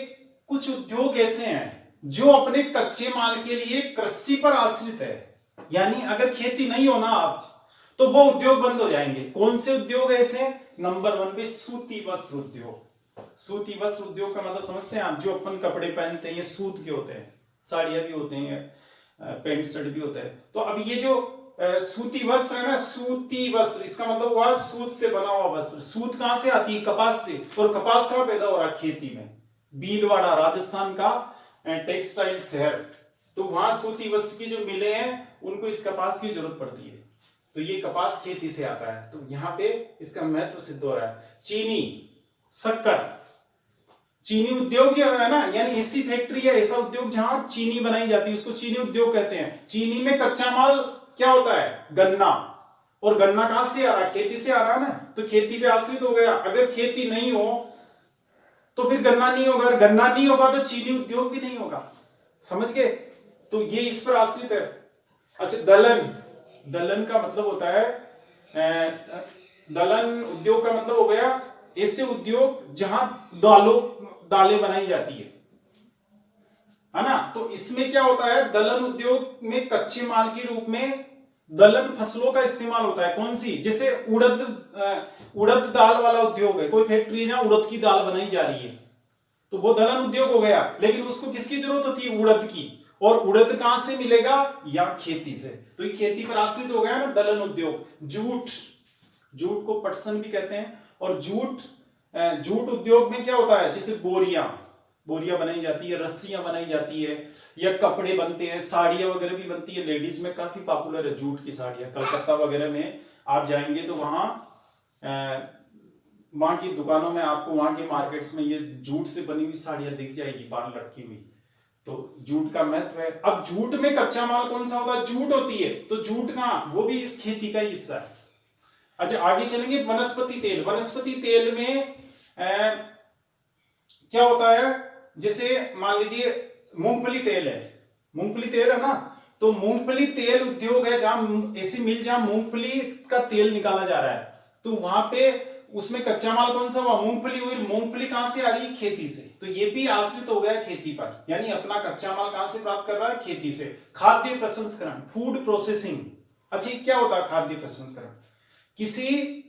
कुछ उद्योग ऐसे हैं जो अपने कच्चे माल के लिए कृषि पर आश्रित है, यानी अगर खेती नहीं होना आज तो वो उद्योग बंद हो जाएंगे। कौन से उद्योग ऐसे हैं? नंबर 1 पे सूती वस्त्र उद्योग। सूती वस्त्र उद्योग का मतलब समझते हैं आप? जो अपन कपड़े पहनते हैं ये सूत के होते हैं, साड़ियां भी होते हैं, पैंट शर्ट भी होता है। तो अब ये जो सूती वस्त्र है ना, सूती वस्त्र, इसका मतलब हुआ सूत से बना हुआ वस्त्र। सूत कहां से आती है? कपास से। और कपास कहां पैदा हो रहा है? खेती में। भीलवाड़ा राजस्थान का टेक्सटाइल शहर, तो वहां सूती वस्त्र की जो मिलें हैं उनको इस कपास की जरूरत पड़ती है। तो ये कपास खेती से आता है, तो यहां पे इसका महत्व सिद्ध हो रहा है। चीनी, शक्कर, चीनी उद्योग जो है ना, यानी ऐसी फैक्ट्री है, ऐसा उद्योग जहां चीनी बनाई जाती है उसको चीनी उद्योग कहते हैं। चीनी में कच्चा माल क्या होता है? गन्ना। और गन्ना कहां से आ रहा है? खेती से आ रहा है ना, तो खेती पे आश्रित हो गया। अगर खेती नहीं हो तो फिर गन्ना नहीं होगा, अगर गन्ना नहीं होगा तो चीनी उद्योग भी नहीं होगा। समझ गए? तो ये इस पर आश्रित है। अच्छा, दलहन, दलहन का मतलब होता है, दलहन उद्योग का मतलब हो गया ऐसे उद्योग जहां दालें बनाई जाती है ना। तो इसमें क्या होता है? दलहन उद्योग में कच्चे माल के रूप में दलहन फसलों का इस्तेमाल होता है। कौन सी? जैसे उड़द दाल वाला उद्योग है, कोई फैक्ट्री है जहां उड़द की दाल बनाई जा रही है, तो वो दलहन उद्योग हो गया। लेकिन उसको किसकी जरूरत होती है? उड़द की। और उड़द कहां से मिलेगा? या खेती से। तो ये खेती पर आश्रित हो गया ना दलहन उद्योग। जूट, जूट को पटसन भी कहते हैं। और जूट उद्योग में क्या होता है? जैसे बोरियां बनाई जाती है, रस्सियां बनाई जाती है, या कपड़े बनते हैं, साड़ियां वगैरह भी बनती है। लेडीज में काफी पॉपुलर है जूट की साड़ियां। कलकत्ता वगैरह में आप जाएंगे तो वहां की दुकानों में आपको, वहां के मार्केट्स में ये जूट से बनी हुई साड़ियां दिख जाएगी, बाल लटकी हुई। तो जूट का महत्व है। अब जूट में कच्चा माल कौन सा होता है? जूट होती है। तो जूट कहां? वो भी इस खेती का ही हिस्सा है। अच्छा, आगे चलेंगे। वनस्पति तेल, वनस्पति तेल में क्या होता है? जैसे मान लीजिए मूंगफली तेल है, मूंगफली तेल है ना, तो मूंगफली तेल उद्योग है जहां ऐसी मिल जहां मूंगफली का तेल निकाला जा रहा है। तो वहां पे उसमें कच्चा माल कौन सा हुआ? मूंगफली हुई। मूंगफली कहां से आ रही है? खेती से। तो ये भी आश्रित हो गया खेती पर, यानी अपना कच्चा माल कहां से प्राप्त कर रहा है? खेती से। खाद्य प्रसंस्करण, फूड प्रोसेसिंग। अच्छा, क्या होता है खाद्य प्रसंस्करण? किसी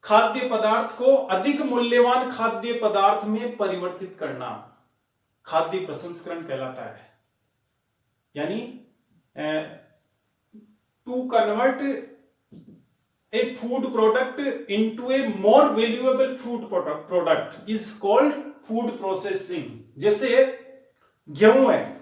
खाद्य पदार्थ को अधिक मूल्यवान खाद्य पदार्थ में परिवर्तित करना खाद्य प्रसंस्करण कहलाता है। यानी to convert a food product into a more valuable food product is called food processing. जैसे गेहूं है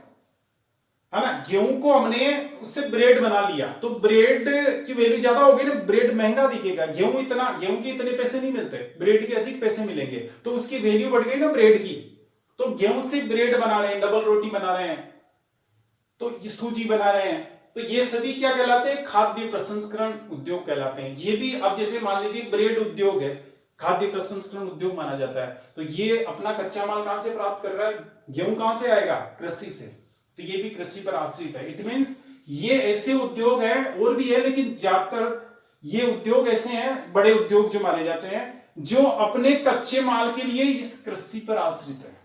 ना, गेहूं को हमने उससे ब्रेड बना लिया, तो ब्रेड की वैल्यू ज्यादा होगी ना, ब्रेड महंगा बिकेगा। गेहूं के इतने पैसे नहीं मिलते, ब्रेड के अधिक पैसे मिलेंगे, तो उसकी वैल्यू बढ़ गई ना ब्रेड की। तो गेहूं से ब्रेड बना रहे हैं, डबल रोटी बना रहे हैं, तो ये सूजी बना रहे हैं, तो ये सभी क्या कहलाते हैं? खाद्य प्रसंस्करण उद्योग कहलाते हैं। ये भी अब जैसे मान लीजिए ब्रेड उद्योग है, खाद्य प्रसंस्करण उद्योग माना जाता है। तो ये अपना कच्चा माल कहां से प्राप्त कर रहा है? गेहूं कहां से आएगा? कृषि से। तो ये भी कृषि पर आश्रित है। इट मींस ये ऐसे उद्योग है, और भी है लेकिन ज्यादातर ये उद्योग ऐसे हैं, बड़े उद्योग जो माने जाते हैं, जो अपने कच्चे माल के लिए इस कृषि पर आश्रित है।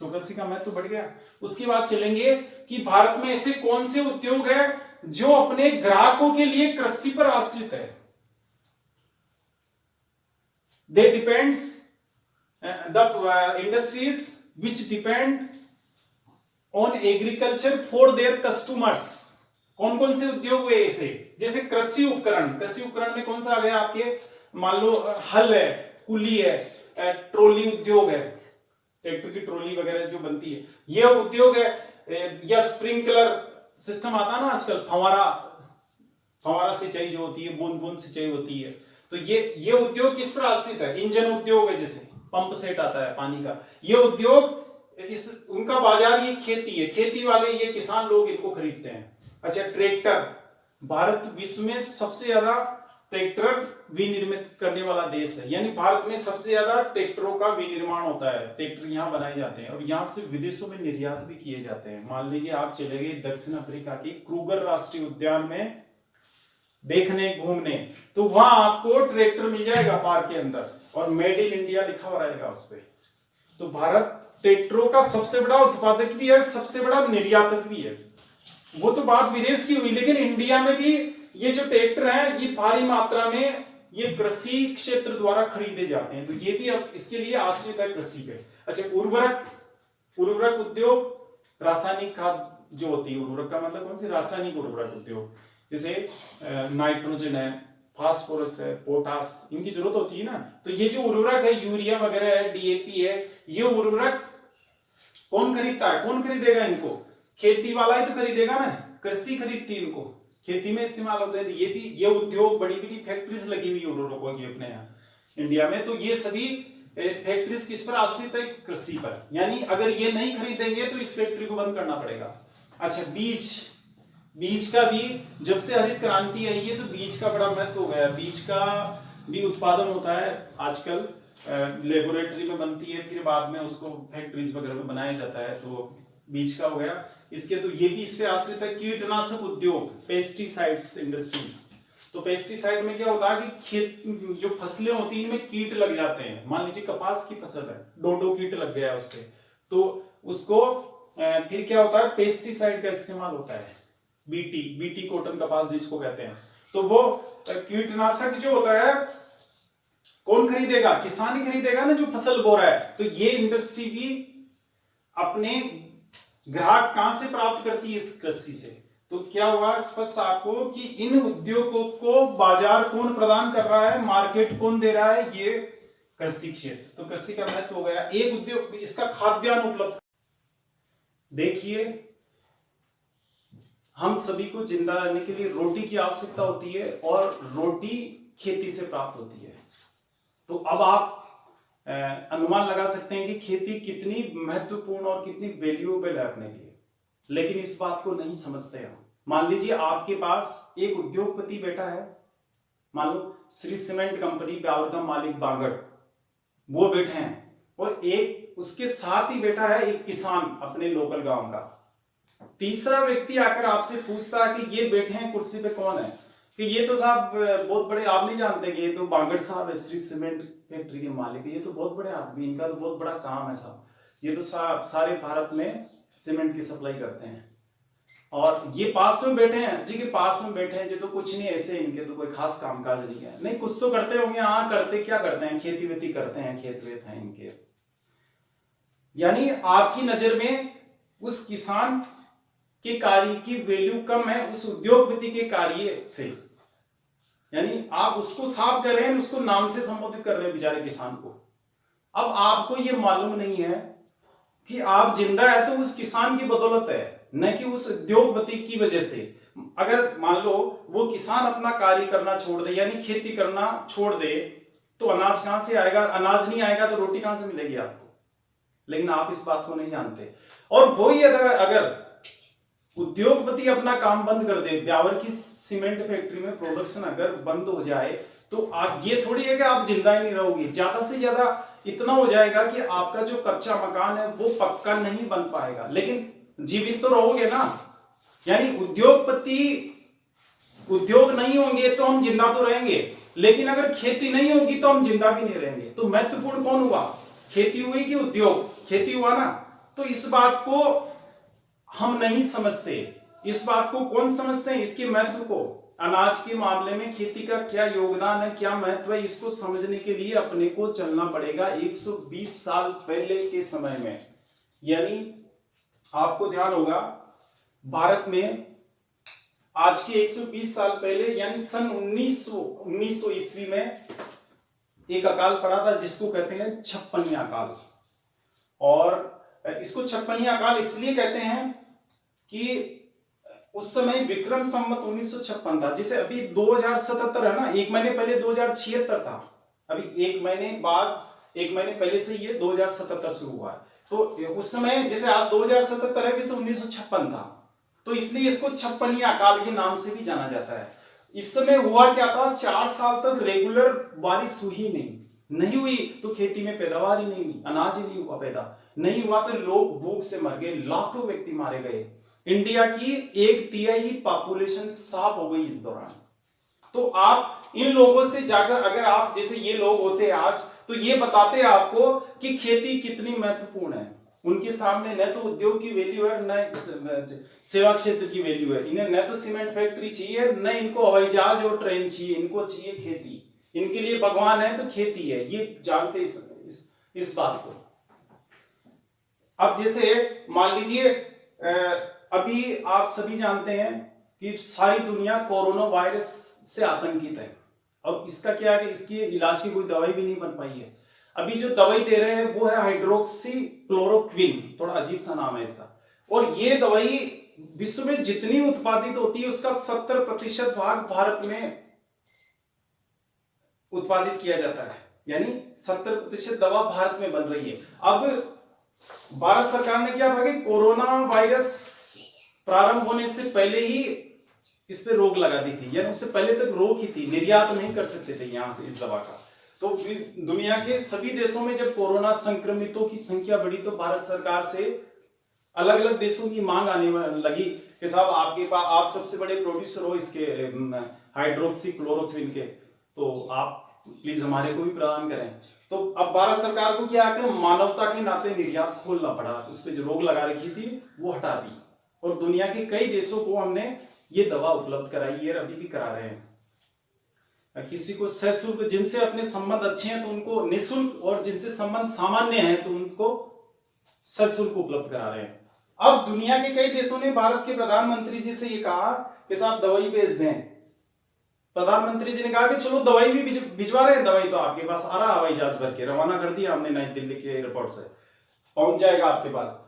तो कृषि का महत्व बढ़ गया। उसके बाद चलेंगे कि भारत में ऐसे कौन से उद्योग है जो अपने ग्राहकों के लिए कृषि पर आश्रित है। They depends the industries which depend on agriculture for their customers. कौन कौन से उद्योग हुए ऐसे, जैसे कृषि उपकरण। कृषि उपकरण में कौन सा आ गया आपके, मान लो हल है, कुली है, ट्रॉली उद्योग है, ट्रैक्टर की ट्रॉली वगैरह जो बनती है, ये उद्योग है। या स्प्रिंकलर सिस्टम आता है ना आजकल, फवारा सिंचाई जो होती है, बूंद बूंद सिंचाई होती है, तो ये उद्योग किस पर आश्रित है। इंजन उद्योग है, जैसे पंप सेट आता है पानी का, ये उद्योग उनका बाजार ये खेती है, खेती वाले ये किसान लोग इनको खरीदते हैं। अच्छा, ट्रैक्टर, भारत विश्व में सबसे ज्यादा ट्रैक्टर विनिर्मित करने वाला देश है, यानी भारत में सबसे ज्यादा ट्रैक्टरों का विनिर्माण होता है, ट्रैक्टर यहाँ बनाए जाते हैं और यहाँ से विदेशों में निर्यात भी किए जाते हैं। मान लीजिए आप चले गए दक्षिण अफ्रीका के क्रूगर राष्ट्रीय उद्यान में देखने घूमने, तो वहां आपको ट्रैक्टर मिल जाएगा पार्क के अंदर और मेड इन इंडिया लिखा हुआ रहेगा उस पर। तो भारत ट्रैक्टरों का सबसे बड़ा उत्पादक भी है, सबसे बड़ा निर्यातक भी है। वो तो बात विदेश की हुई, लेकिन इंडिया में भी ये जो ट्रैक्टर हैं ये भारी मात्रा में ये कृषि क्षेत्र द्वारा खरीदे जाते हैं, तो ये भी अब इसके लिए आश्रित है कृषि पे। अच्छा, उर्वरक उद्योग, रासायनिक खाद जो होती है, उर्वरक का मतलब कौन सी, रासायनिक उर्वरक उद्योग, जैसे नाइट्रोजन है, फास्फोरस है, पोटास, इनकी जरूरत होती है ना। तो ये जो उर्वरक है, यूरिया वगैरह है, डीएपी है, ये उर्वरक कौन खरीदता है, कौन खरीदेगा इनको, खेती वाला ही तो खरीदेगा ना, कृषि खरीदती है इनको, खेती में इस्तेमाल होते हैं। ये भी ये उद्योग, बड़ी बड़ी फैक्ट्रीज लगी हुई उर्वरकों की अपने यहाँ इंडिया में, तो ये सभी फैक्ट्रीज किस पर आश्रित है, कृषि पर। यानी अगर ये नहीं खरीदेंगे तो इस फैक्ट्री को बंद करना पड़ेगा। अच्छा, बीज का भी जब से हरित क्रांति आई है तो बीज का बड़ा महत्व हो गया। बीज का भी उत्पादन होता है आजकल, लेबोरेटरी में बनती है, फिर बाद में उसको फैक्ट्रीज वगैरह में बनाया जाता है, तो बीज का हो गया। इसके तो ये भी इस पे आश्रित है। कीटनाशक उद्योग, पेस्टिसाइड्स इंडस्ट्रीज, तो पेस्टिसाइड में क्या होता है कि खेत जो फसलें होती हैं इनमें कीट लग जाते हैं। मान लीजिए कपास की फसल है, डोडो कीट लग गया उस पे, तो उसको फिर क्या होता है, पेस्टिसाइड का इस्तेमाल होता है, बीटी कॉटन कपास जिसको कहते हैं। तो वो कीटनाशक जो होता है कौन खरीदेगा, किसान ही खरीदेगा ना जो फसल बो रहा है। तो ये इंडस्ट्री भी अपने ग्राहक कहां से प्राप्त करती है, इस कृषि से। तो क्या हुआ स्पष्ट आपको कि इन उद्योगों को बाजार कौन प्रदान कर रहा है, मार्केट कौन दे रहा है, ये कृषि क्षेत्र। तो कृषि का महत्व हो गया। एक उद्योग, इसका खाद्यान्न उपलब्ध। देखिए, हम सभी को जिंदा रहने के लिए रोटी की आवश्यकता होती है और रोटी खेती से प्राप्त होती है। तो अब आप अनुमान लगा सकते हैं कि खेती कितनी महत्वपूर्ण और कितनी वैल्यूएबल है अपने लिए, लेकिन इस बात को नहीं समझते हम। मान लीजिए आपके पास एक उद्योगपति बैठा है, मान लो श्री सीमेंट कंपनी ब्यावर का मालिक बांगड़, वो बैठे हैं, और एक उसके साथ ही बैठा है एक किसान अपने लोकल गांव का। तीसरा व्यक्ति आकर आपसे पूछता है कि ये बैठे हैं कुर्सी पे कौन है, कि ये तो साहब बहुत बड़े, आप नहीं जानते कि ये तो बांगड़ साहब है, श्री सीमेंट फैक्ट्री के मालिक है, ये तो बहुत बड़े आदमी, इनका तो बहुत बड़ा काम है साहब, ये तो सारे भारत में सीमेंट की सप्लाई करते हैं, और ये पास में बैठे हैं जी, के पास में बैठे हैं जो तो कुछ नहीं, ऐसे इनके तो कोई खास कामकाज नहीं है। नहीं, कुछ तो करते होंगे। हाँ, करते क्या करते हैं, खेती वेती करते हैं, खेत वेत हैं इनके। यानी आपकी नजर में उस किसान के कार्य की वैल्यू कम है उस उद्योगपति के कार्य से, यानी आप उसको साफ कर रहे हैं, उसको नाम से संबोधित कर रहे हैं बेचारे किसान को। अब आपको ये मालूम नहीं है कि आप जिंदा है तो उस किसान की बदौलत है, न कि उस उद्योगपति की वजह से। अगर मान लो वो किसान अपना कार्य करना छोड़ दे, यानी खेती करना छोड़ दे, तो अनाज कहां से आएगा, अनाज नहीं आएगा तो रोटी कहां से मिलेगी आपको। लेकिन आप इस बात को नहीं जानते। और वही अगर उद्योगपति अपना काम बंद कर दे, ब्यावर की सीमेंट फैक्ट्री में प्रोडक्शन अगर बंद हो जाए, तो आप ये थोड़ी है कि आप जिंदा ही नहीं रहोगे, ज्यादा से ज्यादा इतना हो जाएगा कि आपका जो कच्चा मकान है वो पक्का नहीं बन पाएगा, लेकिन जीवित तो रहोगे ना। यानी उद्योगपति उद्योग नहीं होंगे तो हम जिंदा तो रहेंगे, लेकिन अगर खेती नहीं होगी तो हम जिंदा भी नहीं रहेंगे। तो महत्वपूर्ण कौन हुआ, खेती हुई कि उद्योग? खेती हुआ ना। तो इस बात को हम नहीं समझते। इस बात को कौन समझते हैं, इसके महत्व को? अनाज के मामले में खेती का क्या योगदान है, क्या महत्व है, इसको समझने के लिए अपने को चलना पड़ेगा 120 साल पहले के समय में। यानी आपको ध्यान होगा, भारत में आज के 120 साल पहले यानी सन 1900 ईस्वी में एक अकाल पड़ा था जिसको कहते हैं छप्पनिया अकाल। और इसको छप्पनिया अकाल इसलिए कहते हैं कि उस समय विक्रम संवत 1956 था, जिसे अभी 2077 है ना, एक महीने पहले 2076 था, अभी एक महीने पहले से ये 2077 शुरू हुआ है। तो उस समय जैसे आज 2077 है, वैसे 1956 था, तो इसलिए इसको छप्पनिया अकाल के नाम से भी जाना जाता है। इस समय हुआ क्या था, 4 साल तक रेगुलर बारिश हुई नहीं हुई तो खेती में पैदावार ही नहीं हुई, अनाज ही नहीं हुआ पैदा, नहीं हुआ तो लोग भूख से मर गए, लाखों व्यक्ति मारे गए, इंडिया की 1/3 पॉपुलेशन साफ हो गई इस दौरान। तो आप इन लोगों से जाकर अगर आप जैसे ये लोग होते आज, तो ये बताते आपको कि खेती कितनी महत्वपूर्ण है। उनके सामने न तो उद्योग की वैल्यू है, न सेवा क्षेत्र की वैल्यू है। इन्हें न तो सीमेंट फैक्ट्री चाहिए, न इनको हवाई जहाज और ट्रेन चाहिए, इनको चाहिए खेती। इनके लिए भगवान है तो खेती है, ये जानते इस बात को। अब जैसे मान लीजिए अभी आप सभी जानते हैं कि सारी दुनिया कोरोना वायरस से आतंकित है। अब इसका क्या है कि इसकी इलाज की कोई दवाई भी नहीं बन पाई है। अभी जो दवाई दे रहे हैं वो है हाइड्रोक्सी क्लोरोक्विन, थोड़ा अजीब सा नाम है इसका। और ये दवाई विश्व में जितनी उत्पादित होती है उसका 70% भाग भारत में उत्पादित किया जाता है, यानी 70% दवा भारत में बन रही है। अब भारत सरकार ने क्या था कि कोरोना वायरस प्रारंभ होने से पहले ही इस पे रोक लगा दी थी, यानी उससे पहले तक रोक ही थी, निर्यात नहीं कर सकते थे यहां से इस दवा का। तो दुनिया के सभी देशों में जब कोरोना संक्रमितों की संख्या बढ़ी तो भारत सरकार से अलग अलग देशों की मांग आने लगी कि साहब आपके पास, आप सबसे बड़े प्रोड्यूसर हो इसके हाइड्रोक्सी क्लोरोक्विन के, तो आप प्लीज हमारे को भी प्रदान करें। तो अब भारत सरकार को क्या है, मानवता के नाते निर्यात खोलना पड़ा, उस पर जो रोक लगा रखी थी वो हटा दी, और दुनिया के कई देशों को हमने ये दवा उपलब्ध कराई है, अभी भी करा रहे हैं। किसी को सशुल्क, जिनसे अपने संबंध अच्छे हैं तो उनको निःशुल्क, और जिनसे संबंध सामान्य है तो उनको सशुल्क उपलब्ध करा रहे हैं। अब दुनिया के कई देशों ने भारत के प्रधानमंत्री जी से ये कहा कि साहब दवाई भेज दें। प्रधानमंत्री जी ने कहा कि चलो दवाई भी भिजवा रहे हैं, दवाई तो आपके पास आ रहा, हवाई जहाज भर के रवाना कर दिया हमने, नई दिल्ली के एयरपोर्ट से पहुंच जाएगा आपके पास।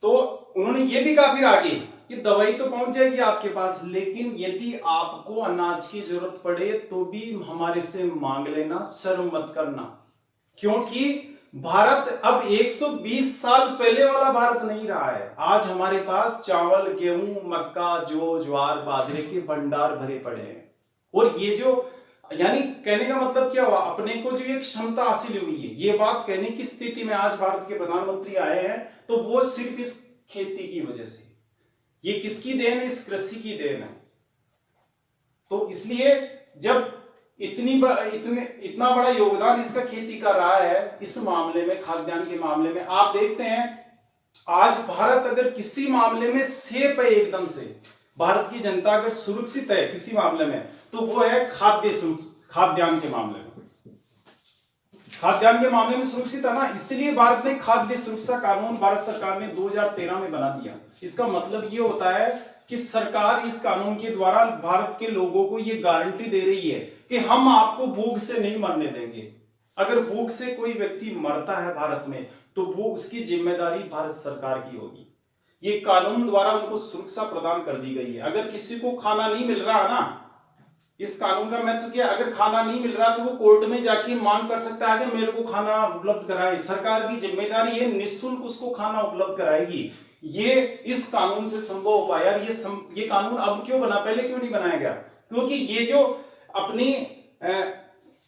तो उन्होंने ये भी कहा फिर आगे कि दवाई तो पहुंच जाएगी आपके पास, लेकिन यदि आपको अनाज की जरूरत पड़े तो भी हमारे से मांग लेना, शर्म मत करना। क्योंकि भारत अब 120 साल पहले वाला भारत नहीं रहा है। आज हमारे पास चावल, गेहूं, मक्का, जौ, ज्वार, बाजरे के भंडार भरे पड़े हैं। और ये जो, यानी कहने का मतलब क्या हुआ, अपने को जो एक क्षमता हासिल हुई है, ये बात कहने की स्थिति में आज भारत के प्रधानमंत्री आए हैं, तो वो सिर्फ इस खेती की वजह से। ये किसकी देन है? इस कृषि की देन है। तो इसलिए जब इतना बड़ा योगदान इसका खेती का रहा है इस मामले में, खाद्यान्न के मामले में, आप देखते हैं आज भारत अगर किसी मामले में सेफ है, एकदम से भारत की जनता अगर सुरक्षित है किसी मामले में, तो वो है खाद्यान्न के मामले में। खाद्यान्न के मामले में सुरक्षित है ना, इसलिए भारत ने खाद्य सुरक्षा कानून भारत सरकार ने 2013 में बना दिया। इसका मतलब ये होता है कि सरकार इस कानून के द्वारा भारत के लोगों को ये गारंटी दे रही है कि हम आपको भूख से नहीं मरने देंगे। अगर भूख से कोई व्यक्ति मरता है भारत में तो वो उसकी जिम्मेदारी भारत सरकार की होगी। ये कानून द्वारा उनको सुरक्षा प्रदान कर दी गई है। अगर किसी को खाना नहीं मिल रहा ना, इस कानून का महत्व क्या, अगर खाना नहीं मिल रहा तो वो कोर्ट में जाके मांग कर सकता है कि मेरे को खाना उपलब्ध कराए। सरकार की जिम्मेदारी है, निःशुल्क उसको खाना उपलब्ध कराएगी। ये इस कानून से संभव हो पाया। ये कानून अब क्यों बना, पहले क्यों नहीं बनाया गया? क्योंकि ये जो अपनी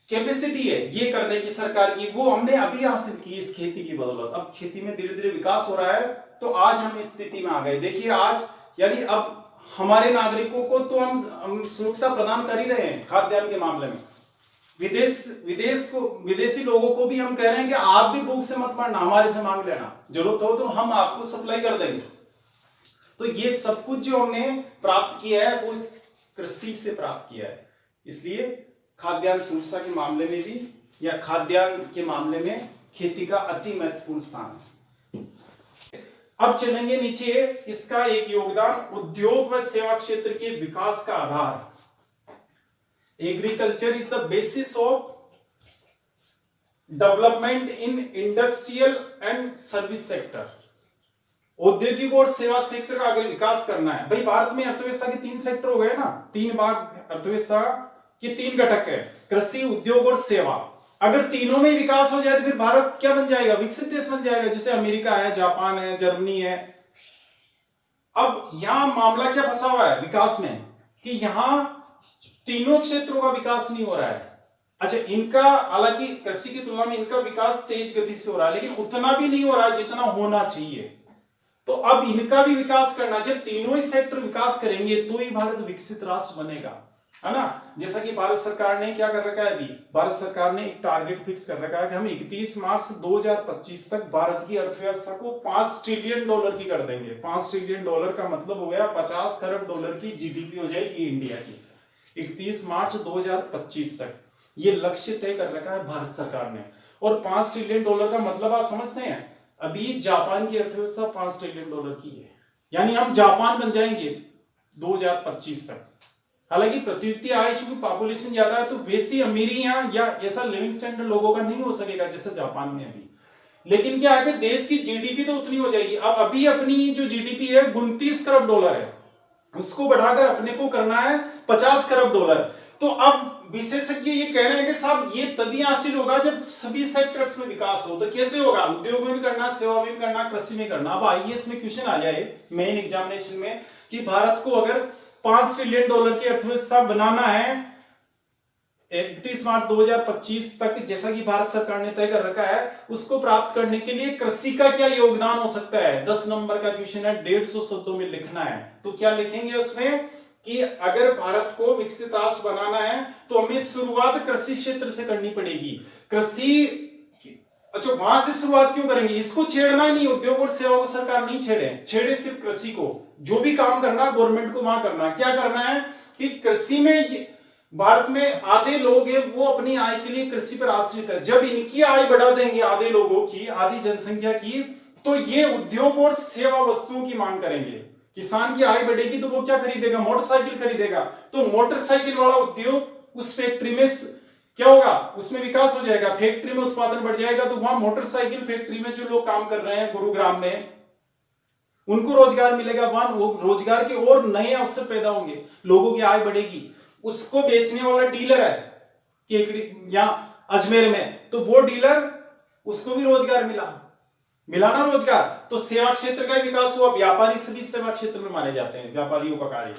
कैपेसिटी है ये करने की सरकार की, वो हमने अभी हासिल की इस खेती की बदौलत। अब खेती में धीरे धीरे विकास हो रहा है, तो आज हम इस स्थिति में आ गए। देखिए आज, यानी अब हमारे नागरिकों को तो हम सुरक्षा प्रदान कर ही रहे हैं खाद्यान्न के मामले में। विदेशी लोगों को भी हम कह रहे हैं कि आप भी भूख से मत मरना, हमारे से मांग लेना, जरूरत हो तो हम आपको सप्लाई कर देंगे। तो ये सब कुछ जो हमने प्राप्त किया है वो इस कृषि से प्राप्त किया है। इसलिए खाद्यान्न सुरक्षा के मामले में भी या खाद्यान्न के मामले में खेती का अति महत्वपूर्ण स्थान है। अब चलेंगे नीचे, इसका एक योगदान उद्योग व सेवा क्षेत्र के विकास का आधार। Agriculture is the basis of development in industrial and service sector. औद्योगिक और सेवा सेक्टर का अगर विकास करना है, भाई भारत में अर्थव्यवस्था के 3 सेक्टर हो गए ना, 3 भाग अर्थव्यवस्था के 3 घटक है, कृषि, उद्योग और सेवा। अगर तीनों में विकास हो जाए तो फिर भारत क्या बन जाएगा? विकसित देश बन जाएगा, जैसे अमेरिका है, जापान है, जर्मनी है। अब यहां मामला क्या फंसा हुआ है विकास में, कि यहां तीनों क्षेत्रों का विकास नहीं हो रहा है। अच्छा, इनका हालांकि कृषि की तुलना में इनका विकास तेज गति से हो रहा है, लेकिन उतना भी नहीं हो रहा है जितना होना चाहिए। तो अब इनका भी विकास करना, जब तीनों ही सेक्टर विकास करेंगे तो ही भारत विकसित राष्ट्र बनेगा, है ना। जैसा कि भारत सरकार ने क्या कर रखा है, अभी भारत सरकार ने एक टारगेट फिक्स कर रखा है कि हम 31 मार्च 2025 तक भारत की अर्थव्यवस्था को $5 ट्रिलियन की कर देंगे। $5 ट्रिलियन का मतलब हो गया 50 खरब डॉलर की जीडीपी हो जाएगी इंडिया की 31 मार्च 2025 तक। ये लक्ष्य तय कर रखा है भारत सरकार ने। और $5 ट्रिलियन का मतलब आप समझते हैं, अभी जापान की अर्थव्यवस्था $5 ट्रिलियन की है, यानी हम जापान बन जाएंगे 2025 तक। हालांकि प्रति आय चूंकि पॉपुलेशन ज्यादा है तो वैसी अमीरी यहाँ या ऐसा लिविंग स्टैंडर्ड लोगों का नहीं हो सकेगा जैसे जापान में अभी, लेकिन क्या है कि देश की जीडीपी तो उतनी हो जाएगी। अब अभी अपनी जो जीडीपी है $29 खरब है, उसको बढ़ाकर अपने को करना है $50 खरब। तो अब विशेषज्ञ ये कह रहे हैं कि साहब ये तभी हासिल होगा जब सभी सेक्टर्स में विकास हो। तो कैसे होगा? उद्योग में भी करना, सेवा में भी करना, कृषि में करना। अब आईएएस में क्वेश्चन आ जाए मेन एग्जामिनेशन में कि भारत को अगर $5 ट्रिलियन की अर्थव्यवस्था बनाना है 31 मार्च 2025 तक, जैसा कि भारत सरकार ने तय कर रखा है, उसको प्राप्त करने के लिए कृषि का क्या योगदान हो सकता है? 10 नंबर का क्वेश्चन है, 150 शब्दों में लिखना है। तो क्या लिखेंगे उसमें कि अगर भारत को विकसित राष्ट्र बनाना है तो हमें शुरुआत कृषि क्षेत्र से करनी पड़ेगी। कृषि, अच्छा वहां से शुरुआत क्यों करेंगे? इसको छेड़ना ही नहीं, उद्योग और सेवा को सरकार नहीं छेड़े सिर्फ कृषि को। जो भी काम करना गवर्नमेंट को वहां करना। क्या करना है कि कृषि में भारत में आधे लोग हैं वो अपनी आय के लिए कृषि पर आश्रित है। जब इनकी आय बढ़ा देंगे आधे लोगों की, आधी जनसंख्या की, तो ये उद्योग और सेवा वस्तुओं की मांग करेंगे। किसान की आय बढ़ेगी तो वो क्या खरीदेगा? मोटरसाइकिल खरीदेगा। तो मोटरसाइकिल वाला उद्योग उस फैक्ट्री में क्या होगा? उसमें विकास हो जाएगा, फैक्ट्री में उत्पादन बढ़ जाएगा। तो वहां मोटरसाइकिल फैक्ट्री में जो लोग काम कर रहे हैं गुरुग्राम में, उनको रोजगार मिलेगा। वहां रोजगार के और नए अवसर पैदा होंगे, लोगों की आय बढ़ेगी। उसको बेचने वाला डीलर है कि या अजमेर में, तो वो डीलर, उसको भी रोजगार मिला ना रोजगार। तो सेवा क्षेत्र का विकास हुआ। व्यापारी सभी सेवा क्षेत्र में माने जाते हैं, व्यापारियों का कार्य।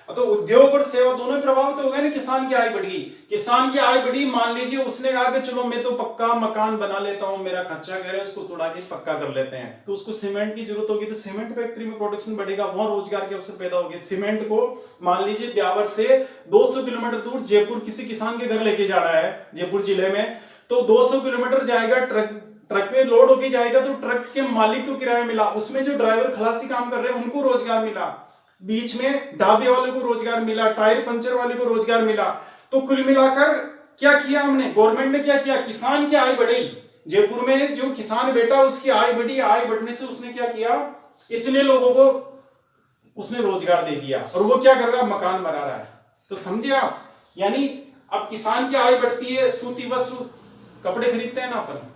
तो उद्योग और सेवा दोनों प्रभावित हो गए ना। किसान की आय बढ़ी, किसान की आय बढ़ी, मान लीजिए उसने कहा कि चलो मैं तो पक्का मकान बना लेता हूं, मेरा कच्चा घर है उसको तोड़ा के पक्का कर लेते हैं। तो उसको सीमेंट की जरूरत होगी, तो सीमेंट फैक्ट्री में प्रोडक्शन बढ़ेगा, वहां रोजगार के अवसर पैदा होंगे। सीमेंट को मान लीजिए ब्यावर से 200 किलोमीटर दूर जयपुर किसी किसान के घर लेके जाना है, जयपुर जिले में, तो 200 किलोमीटर जाएगा, ट्रक में लोड होके जाएगा। तो ट्रक के मालिक को किराया मिला, उसमें जो ड्राइवर खलासी काम कर रहे हैं उनको रोजगार मिला, बीच में ढाबे वाले को रोजगार मिला, टायर पंचर वाले को रोजगार मिला। तो कुल मिलाकर क्या किया हमने, गवर्नमेंट ने क्या किया? किसान की आय बढ़ी। जयपुर में जो किसान बेटा उसकी आय बढ़ी, आय बढ़ने से उसने क्या किया? इतने लोगों को उसने रोजगार दे दिया। और वो क्या कर रहा है? मकान बना रहा है। तो समझे आप, यानी अब किसान की आय बढ़ती है, सूती वस्त्र, कपड़े खरीदते हैं ना अपन,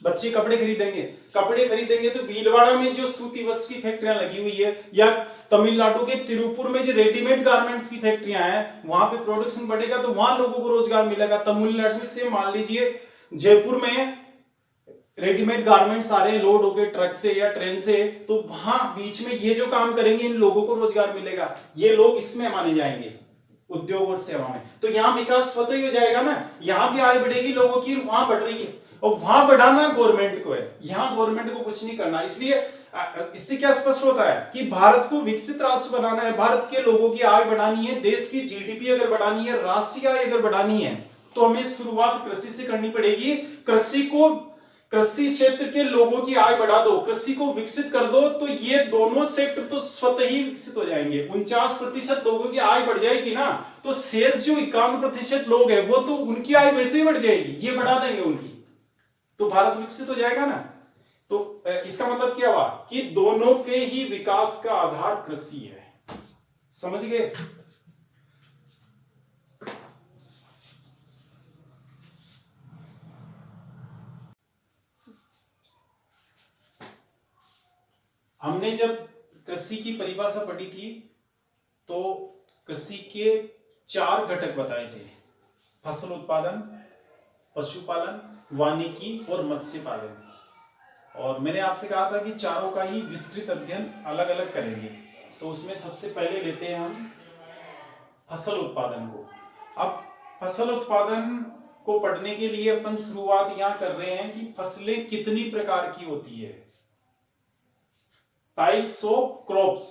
बच्चे कपड़े खरीदेंगे तो भीलवाड़ा में जो सूती वस्त्र की फैक्ट्रियां लगी हुई है, या तमिलनाडु के तिरुपुर में जो रेडीमेड गारमेंट्स की फैक्ट्रियां हैं, वहां पे प्रोडक्शन बढ़ेगा तो वहां लोगों को रोजगार मिलेगा। तमिलनाडु से मान लीजिए जयपुर में रेडीमेड गारमेंट्स आ रहे हैं लोड होकर ट्रक से या ट्रेन से, तो वहां बीच में ये जो काम करेंगे इन लोगों को रोजगार मिलेगा। ये लोग इसमें माने जाएंगे, उद्योग और सेवा में। तो यहाँ विकास स्वतः ही हो जाएगा ना, यहाँ भी आय बढ़ेगी लोगों की, वहां बढ़ रही है। और वहां बढ़ाना गवर्नमेंट को है, यहां गवर्नमेंट को कुछ नहीं करना। इसलिए इससे क्या स्पष्ट होता है कि भारत को विकसित राष्ट्र बनाना है, भारत के लोगों की आय बढ़ानी है, देश की जीडीपी अगर बढ़ानी है, राष्ट्रीय आय अगर बढ़ानी है, तो हमें शुरुआत कृषि से करनी पड़ेगी। कृषि क्षेत्र के लोगों की आय बढ़ा दो, कृषि को विकसित कर दो, तो ये दोनों सेक्टर तो स्वतः ही विकसित हो जाएंगे। 49% लोगों की आय बढ़ जाएगी ना, तो शेष जो 51% लोग हैं वो तो उनकी आय वैसे ही बढ़ जाएगी, ये बढ़ा देंगे उनकी, तो भारत विकसित हो जाएगा ना। तो इसका मतलब क्या हुआ कि दोनों के ही विकास का आधार कृषि है। समझ गए? हमने जब कृषि की परिभाषा पढ़ी थी तो कृषि के 4 घटक बताए थे: फसल उत्पादन, पशुपालन, वानिकी और मत्स्य पालन। और मैंने आपसे कहा था कि चारों का ही विस्तृत अध्ययन अलग अलग करेंगे। तो उसमें सबसे पहले लेते हैं हम फसल उत्पादन को। अब फसल उत्पादन को पढ़ने के लिए अपन शुरुआत यहां कर रहे हैं कि फसलें कितनी प्रकार की होती है, टाइप्स ऑफ क्रॉप्स।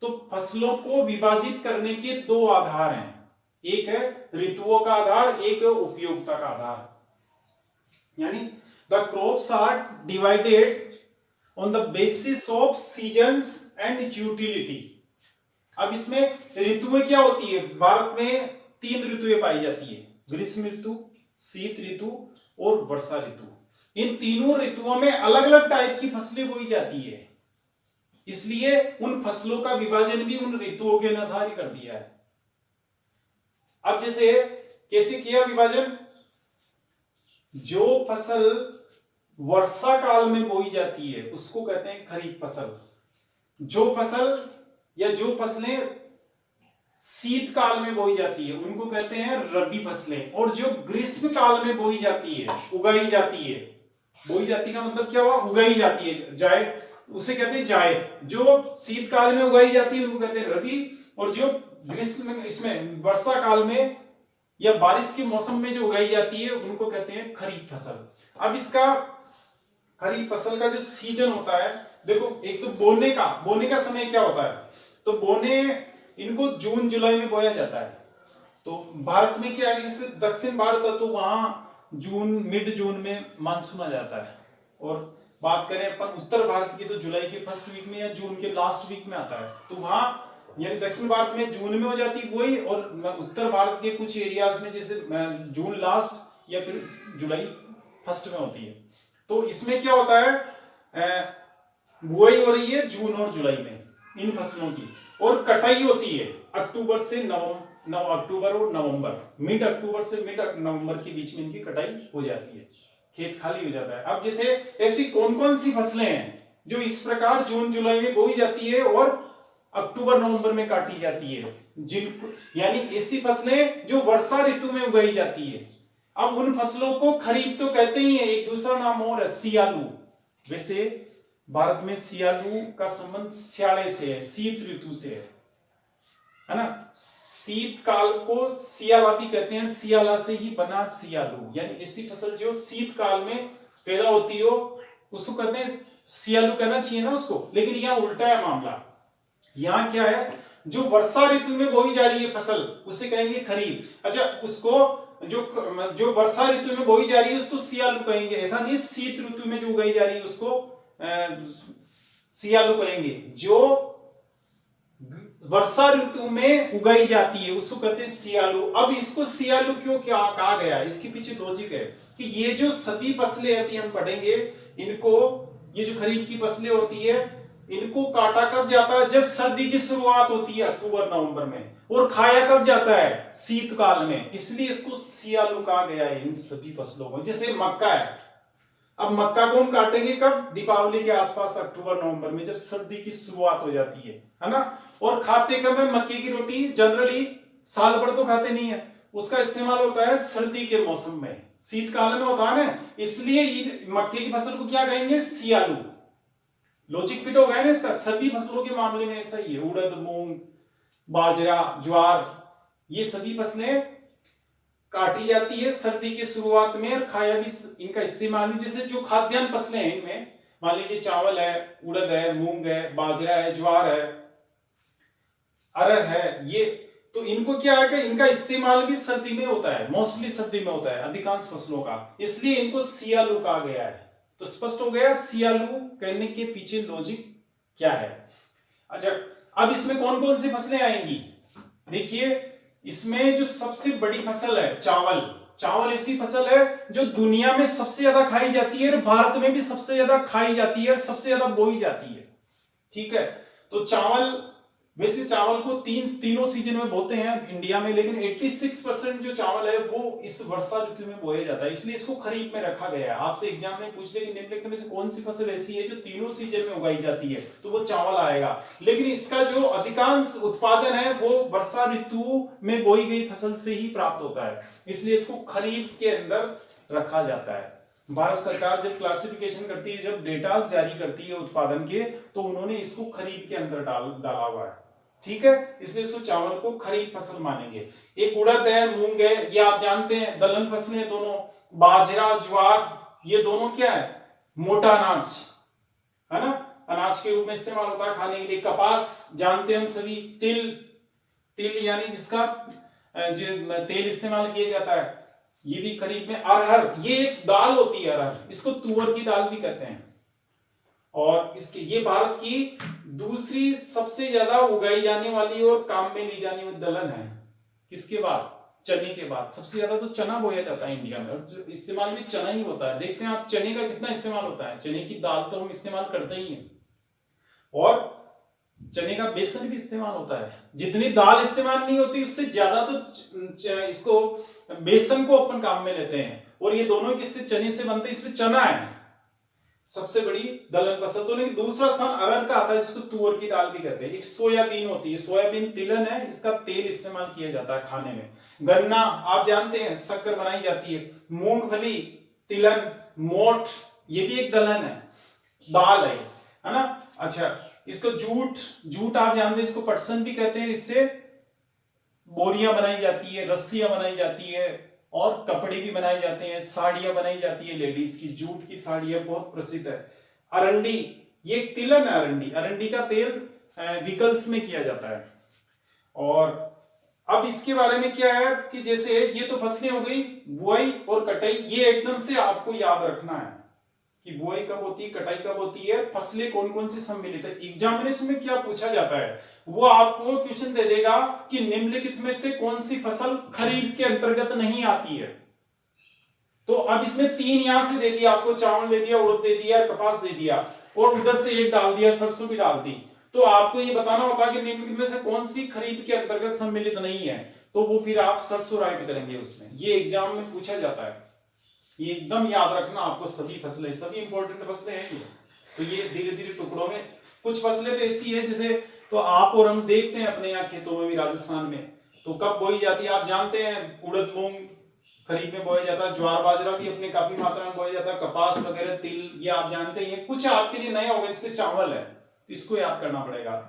तो फसलों को विभाजित करने के 2 आधार हैं, एक है ऋतुओं का आधार, एक है उपयोगिता का आधार। यानी the crops are divided on the basis of seasons and utility. अब इसमें ऋतुएं क्या होती है? भारत में 3 ऋतुएं पाई जाती है: ग्रीष्म ऋतु, शीत ऋतु और वर्षा ऋतु। इन तीनों ऋतुओं में अलग अलग टाइप की फसलें बोई जाती है, इसलिए उन फसलों का विभाजन भी उन ऋतुओं के अनुसार ही कर दिया है। अब जैसे कैसे किया विभाजन? जो फसल वर्षा काल में बोई जाती है उसको कहते हैं खरीफ फसल। जो फसलें शीत काल में बोई जाती है उनको कहते हैं रबी फसलें। और जो ग्रीष्म काल में बोई जाती है, उगाई जाती है, बोई जाती का मतलब क्या हुआ? उगाई जाती है, जायद, उसे कहते हैं जायद। जो शीत काल में उगाई जाती है उनको कहते हैं रबी, और जो ग्रीष्म इसमें वर्षा काल में या बारिश के मौसम में जो उगाई जाती है उनको कहते हैं खरीफ फसल। अब इसका खरीफ फसल का जो सीजन होता है, देखो एक तो बोने का समय क्या होता है? तो बोने इनको जून जुलाई में बोया जाता है। तो भारत में क्या है, जैसे दक्षिण भारत है तो वहां मिड जून में मानसून आ जाता है। और बात करें अपन उत्तर भारत की तो जुलाई के फर्स्ट वीक में या जून के लास्ट वीक में आता है। तो वहां यानी दक्षिण भारत में जून में हो जाती है वही, और उत्तर भारत के कुछ एरियाज में जैसे जून लास्ट या फिर जुलाई फर्स्ट में होती है। तो इसमें क्या होता है, बुआई हो रही है जून और जुलाई में इन फसलों की, और कटाई होती है अक्टूबर से अक्टूबर और नवंबर, मिड अक्टूबर से मिड नवंबर के बीच में इनकी कटाई हो जाती है, खेत खाली हो जाता है। अब जैसे ऐसी कौन कौन सी फसलें हैं जो इस प्रकार जून जुलाई में बोई जाती है और अक्टूबर नवंबर में काटी जाती है, जिनको यानी ऐसी फसलें जो वर्षा ऋतु में उगाई जाती है। अब उन फसलों को खरीफ तो कहते ही है, एक दूसरा नाम और है सियालू। वैसे भारत में सियालू का संबंध स्याले से है, शीत ऋतु से है ना। शीत काल को सियाला भी कहते हैं, सियाला से ही बना सियालू। यानी ऐसी फसल जो शीत काल में पैदा होती हो उसको कहते हैं सियालू, कहना चाहिए ना उसको, लेकिन यहाँ उल्टा है मामला। यहाँ क्या है, जो वर्षा ऋतु में बोई जा रही है फसल उसे कहेंगे खरीफ। अच्छा, उसको जो वर्षा ऋतु में बोई जा रही है उसको सियालू कहेंगे। ऐसा नहीं शीत ऋतु में जो उगाई जा रही है उसको सियालू कहेंगे। जो वर्षा ऋतु में उगाई जाती है उसको कहते हैं सियालू। अब इसको सियालू क्यों क्या कहा गया, इसके पीछे लॉजिक है कि ये जो सभी फसलें अभी हम पढ़ेंगे इनको, ये जो खरीफ की फसलें होती है इनको काटा कब जाता है? जब सर्दी की शुरुआत होती है अक्टूबर नवंबर में, और खाया कब जाता है? शीतकाल में। इसलिए इसको सियालू कहा गया है इन सभी फसलों को। जैसे मक्का है, अब मक्का को हम काटेंगे कब? दीपावली के आसपास अक्टूबर नवंबर में, जब सर्दी की शुरुआत हो जाती है ना। और खाते कब है? मक्के की रोटी जनरली साल भर तो खाते नहीं है, उसका इस्तेमाल होता है सर्दी के मौसम में, शीतकाल में होता है ना। इसलिए मक्के की फसल को क्या कहेंगे? सियालू। लॉजिक फिट हो गया ना इसका। सभी फसलों के मामले में ऐसा ही है, उड़द, मूंग, बाजरा, ज्वार, ये सभी फसलें काटी जाती है सर्दी की शुरुआत में और खाया भी, इनका इस्तेमाल भी, जैसे जो खाद्यान्न फसलें हैं इनमें मान लीजिए चावल है, उड़द है, मूंग है, बाजरा है, ज्वार है, अरहर है, ये तो इनको क्या है कि इनका इस्तेमाल भी सर्दी में होता है, मोस्टली सर्दी में होता है अधिकांश फसलों का, इसलिए इनको सियालू कहा गया है। तो स्पष्ट हो गया सियालू कहने के पीछे लॉजिक क्या है। अच्छा, अब इसमें कौन कौन सी फसलें आएंगी, देखिए इसमें जो सबसे बड़ी फसल है चावल। चावल ऐसी फसल है जो दुनिया में सबसे ज्यादा खाई जाती है और भारत में भी सबसे ज्यादा खाई जाती है और सबसे ज्यादा बोई जाती है। ठीक है, तो चावल, वैसे चावल को तीनों सीजन में बोते हैं इंडिया में, लेकिन 86% जो चावल है वो इस वर्षा ऋतु में बोया जाता है, इसलिए इसको खरीफ में रखा गया है। आपसे एग्जाम में पूछते कि निम्नलिखित में से कौन सी फसल ऐसी है जो तीनों सीजन में उगाई जाती है, तो वो चावल आएगा। लेकिन इसका जो अधिकांश उत्पादन है वो वर्षा ऋतु में बोई गई फसल से ही प्राप्त होता है, इसलिए इसको खरीफ के अंदर रखा जाता है। भारत सरकार जब क्लासिफिकेशन करती है, जब डेटा जारी करती है उत्पादन के, तो उन्होंने इसको खरीफ के अंदर डाला हुआ है। ठीक है, इसलिए इसको चावल को खरीफ फसल मानेंगे। एक उड़द है, मूंग है, ये आप जानते हैं दलहन फसलें दोनों। बाजरा, ज्वार, ये दोनों क्या है, मोटा अनाज है ना, अनाज के रूप में इस्तेमाल होता है खाने के लिए। कपास जानते हैं हम सभी, तिल यानी जिसका जो तेल इस्तेमाल किया जाता है, ये भी खरीफ में। अरहर, ये एक दाल होती है अरहर, इसको तुअर की दाल भी कहते हैं, और इसके ये भारत की दूसरी सबसे ज्यादा उगाई जाने वाली और काम में ली जाने वाली दलहन है। किसके बाद, चने के बाद। सबसे ज्यादा तो चना बोया जाता है इंडिया में, और इस्तेमाल भी चना ही होता है। देखते हैं आप चने का कितना इस्तेमाल होता है, चने की दाल तो हम इस्तेमाल करते ही हैं, और चने का बेसन भी इस्तेमाल होता है। जितनी दाल इस्तेमाल नहीं होती उससे ज्यादा तो इसको बेसन को अपन काम में लेते हैं, और ये दोनों किससे, चने से बनते हैं, इसमें चना है सबसे बड़ी दलहन फसल। तो लेकिन दूसरा स्थान अरहर का आता है, जिसको तुअर की दाल भी कहते हैं। एक सोयाबीन होती है, सोयाबीन तिलहन है, इसका तेल इस्तेमाल किया जाता है खाने में। गन्ना आप जानते हैं, शक्कर बनाई जाती है। मूंगफली, तिलहन, मोठ, ये भी एक दलहन है, दाल है ना। अच्छा, इसको जूट आप जानते हैं, इसको पटसन भी कहते हैं, इससे बोरियां बनाई जाती है, रस्सियां बनाई जाती है, और कपड़े भी बनाए जाते हैं, साड़ियां बनाई जाती है लेडीज की, जूट की साड़ियां बहुत प्रसिद्ध है। अरंडी, ये एक तिलहन है अरंडी, अरंडी का तेल व्हीकल्स में किया जाता है। और अब इसके बारे में क्या है कि जैसे ये तो फसलें हो गई, बुआई और कटाई, ये एकदम से आपको याद रखना है कि बुआई कब होती है, कटाई कब होती है, फसलें कौन कौन सी सम्मिलित है। एग्जामिनेशन में क्या पूछा जाता है, वो आपको क्वेश्चन दे देगा कि निम्नलिखित में से कौन सी फसल खरीफ के अंतर्गत नहीं आती है। तो अब इसमें 3 यहां से दे दिया आपको, चावल दे दिया, उड़द दे दिया, कपास दे दिया, और उधर से 1 डाल दिया, सरसों भी डाल दी। तो आपको ये बताना होगा कि निम्नलिखित में से कौन सी खरीफ के अंतर्गत सम्मिलित नहीं है, तो वो फिर आप सरसों राइट करेंगे उसमें। ये एग्जाम में पूछा जाता है, ये एकदम याद रखना आपको। सभी फसलें, सभी इंपॉर्टेंट फसलें हैं, तो ये धीरे धीरे टुकड़ों में। कुछ फसलें तो ऐसी है जैसे, तो आप और हम देखते हैं अपने यहाँ खेतों में भी, राजस्थान में तो कब बोई जाती है आप जानते हैं, उड़द मूंग खरीफ में बोया जाता है, ज्वार बाजरा भी अपने काफी मात्रा में बोया जाता है, कपास वगैरह, तिल, ये आप जानते हैं। कुछ आपके लिए नया होगा, इससे चावल है, इसको याद करना पड़ेगा।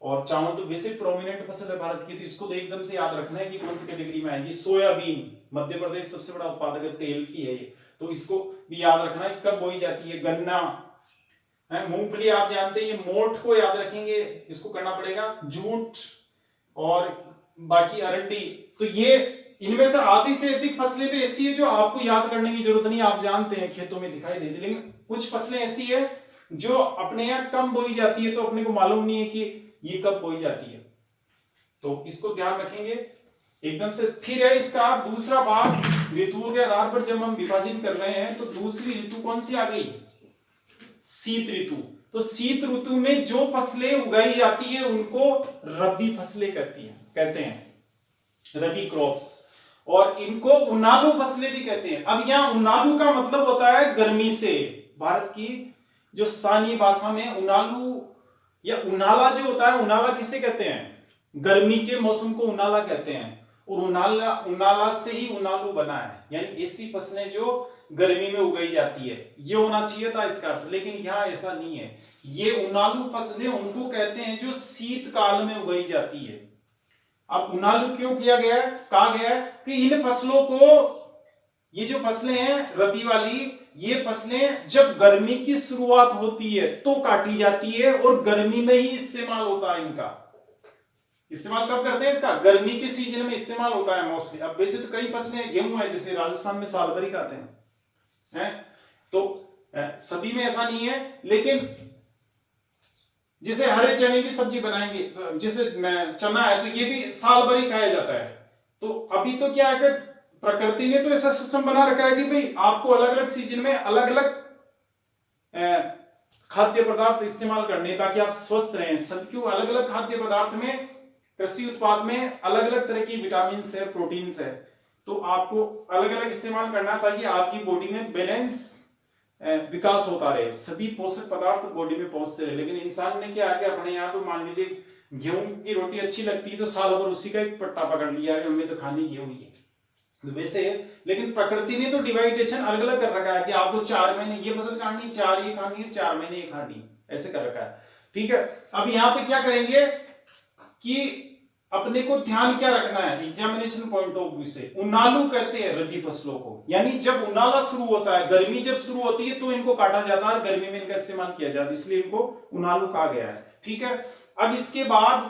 और चावल तो वैसे प्रोमिनेंट फसल है भारत की, तो इसको तो एकदम से याद रखना है कि कौन सी कैटेगरी में आएगी। सोयाबीन, मध्य प्रदेश सबसे बड़ा उत्पादक है तेल की है ये, तो इसको भी याद रखना है कब बोई जाती है। गन्ना, मूंगफली आप जानते हैं, ये मोठ को याद रखेंगे, इसको करना पड़ेगा। जूट और बाकी अरंडी, तो ये इनमें से आधी से अधिक फसलें तो ऐसी है जो आपको याद करने की जरूरत नहीं, आप जानते हैं खेतों में दिखाई देती, लेकिन कुछ फसलें ऐसी है जो अपने यहाँ कम बोई जाती है, तो अपने को मालूम नहीं है कि ये कब बोई जाती है, तो इसको ध्यान रखेंगे एकदम से। फिर है इसका दूसरा भाग, ऋतुओं के आधार पर जब हम विभाजन कर रहे हैं, तो दूसरी ऋतु कौन सी आ गई, शीत ऋतु। तो शीत ऋतु में जो फसलें उगाई जाती है उनको रबी फसलें कहते हैं, रबी क्रॉप्स, और इनको उनालू फसलें भी कहते हैं। अब यहाँ उनालू का मतलब होता है गर्मी से। भारत की जो स्थानीय भाषा में उनालू या उनाला जो होता है, उनाला किसे कहते हैं, गर्मी के मौसम को उनाला कहते हैं, और उनाला से ही उनालू बना है, यानी ऐसी फसलें जो गर्मी में उगाई जाती है, ये होना चाहिए था इसका अर्थ, लेकिन यहाँ ऐसा नहीं है। ये उनालू फसलें उनको कहते हैं जो शीतकाल में उगाई जाती है। अब उनालू क्यों किया गया है, कहा गया है कि इन फसलों को, ये जो फसलें हैं रबी वाली, ये फसलें जब गर्मी की शुरुआत होती है तो काटी जाती है और गर्मी में ही इस्तेमाल होता है इनका। इस्तेमाल कब करते हैं इसका, गर्मी के सीजन में इस्तेमाल होता है मोस्टली। अब वैसे तो कई फसलें, गेहूं है जैसे राजस्थान में साल भर ही खाते हैं, तो सभी में ऐसा नहीं है, लेकिन जैसे हरे चने की सब्जी बनाएंगे, जैसे चना है तो ये भी साल भर ही खाया जाता है। तो अभी तो क्या है कि प्रकृति ने तो ऐसा सिस्टम बना रखा है कि भाई आपको अलग अलग सीजन में अलग अलग खाद्य पदार्थ इस्तेमाल करने, ताकि आप स्वस्थ रहें। सबको अलग अलग खाद्य पदार्थ में, कृषि उत्पाद में अलग अलग तरह की विटामिन है, प्रोटीन है, तो आपको अलग अलग इस्तेमाल करना ताकि आपकी बॉडी में बैलेंस विकास होता रहे, सभी पोषक पदार्थ बॉडी में पहुंचते रहे। लेकिन इंसान ने क्या है कि अपने यहाँ तो मान लीजिए गेहूं की रोटी अच्छी लगती है तो साल भर उसी का एक पट्टा पकड़ लिया है, हमें तो खानी गेहूं ही है, तो वैसे है। लेकिन प्रकृति ने तो डिवाइडेशन अलग अलग कर रखा है कि आपको 4 महीने ये फसल खानी, 4 ये खानी है, 4 महीने ये खानी, ऐसे कर रखा है। ठीक है, अब यहाँ पे क्या करेंगे कि अपने को ध्यान क्या रखना है एग्जामिनेशन पॉइंट ऑफ व्यू से, उनालू कहते हैं रबी फसलों को, यानी जब उनाला शुरू होता है, गर्मी जब शुरू होती है तो इनको काटा जाता है, गर्मी में इनका इस्तेमाल किया जाता है, इसलिए इनको उनालू कहा गया है। ठीक है, अब इसके बाद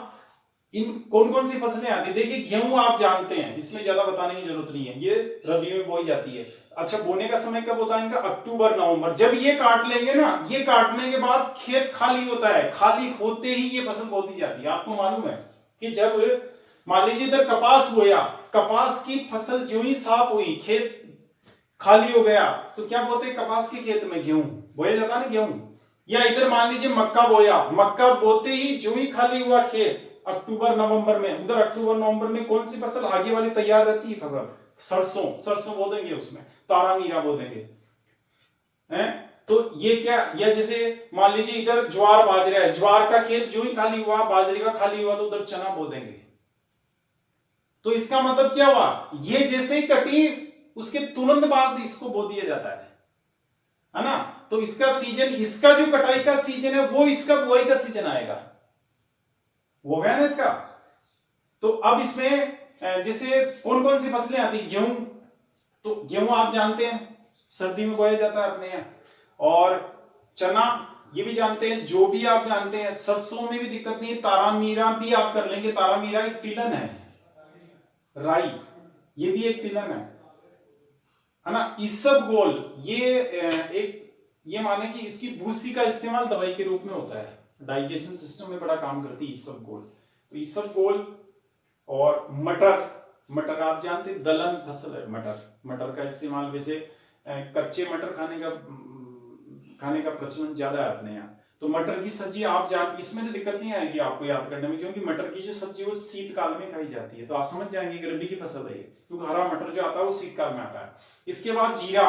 इन कौन कौन सी फसलें आती है, देखिए गेहूं आप जानते हैं, इसमें ज्यादा बताने की जरूरत नहीं है, ये रबी में बोई जाती है। अच्छा, बोने का समय कब होता है इनका, अक्टूबर नवंबर। जब ये काट लेंगे ना, ये काटने के बाद खेत खाली होता है, खाली होते ही ये फसल बोती जाती है। आपको मालूम है कि जब मान लीजिए इधर कपास बोया, कपास की फसल जो ही साफ हुई, खेत खाली हो गया, तो क्या बोते, कपास के खेत में गेहूं बोया जाता है ना, गेहूं। या इधर मान लीजिए मक्का बोया, मक्का बोते ही जो ही खाली हुआ खेत अक्टूबर नवंबर में, उधर अक्टूबर नवंबर में कौन सी फसल आगे वाली तैयार रहती है फसल, सरसों, सरसों बो देंगे, उसमें तारा मीरा बो देंगे, हैं। तो ये क्या, या जैसे मान लीजिए इधर ज्वार बाजरा है, ज्वार का खेत जो ही खाली हुआ, बाजरे का खाली हुआ, तो उधर चना बो देंगे। तो इसका मतलब क्या हुआ, ये जैसे ही कटी उसके तुरंत बाद इसको बो दिया जाता है ना। तो इसका सीजन, इसका जो कटाई का सीजन है वो इसका बुआई का सीजन आएगा, हो गया ना इसका। तो अब इसमें जैसे कौन कौन सी फसलें आती, गेहूं, तो गेहूं आप जानते हैं सर्दी में बोया जाता है अपने यहाँ, और चना ये भी जानते हैं, जो भी आप जानते हैं, सरसों में भी दिक्कत नहीं है, तारा मीरा भी आप कर लेंगे, तारा मीरा एक तिलहन है, राई ये भी एक तिलहन है ना। इसबगोल ये एक, ये माने कि इसकी भूसी का इस्तेमाल दवाई के रूप में होता है, डाइजेशन सिस्टम में बड़ा काम करती है इसबगोल। तो इसबगोल और मटर, मटर आप जानते हैं दलहन फसल है मटर, मटर का इस्तेमाल वैसे कच्चे मटर खाने का प्रचलन ज्यादा है अपने यहाँ। तो मटर की सब्जी आप जान, इसमें तो दिक्कत नहीं आएगी आपको याद करने में, क्योंकि मटर की जो सब्जी वो शीतकाल में खाई जाती है, तो आप समझ जाएंगे कि रबी की फसल है, क्योंकि हरा मटर जो आता है वो शीतकाल में आता है। इसके बाद जीरा,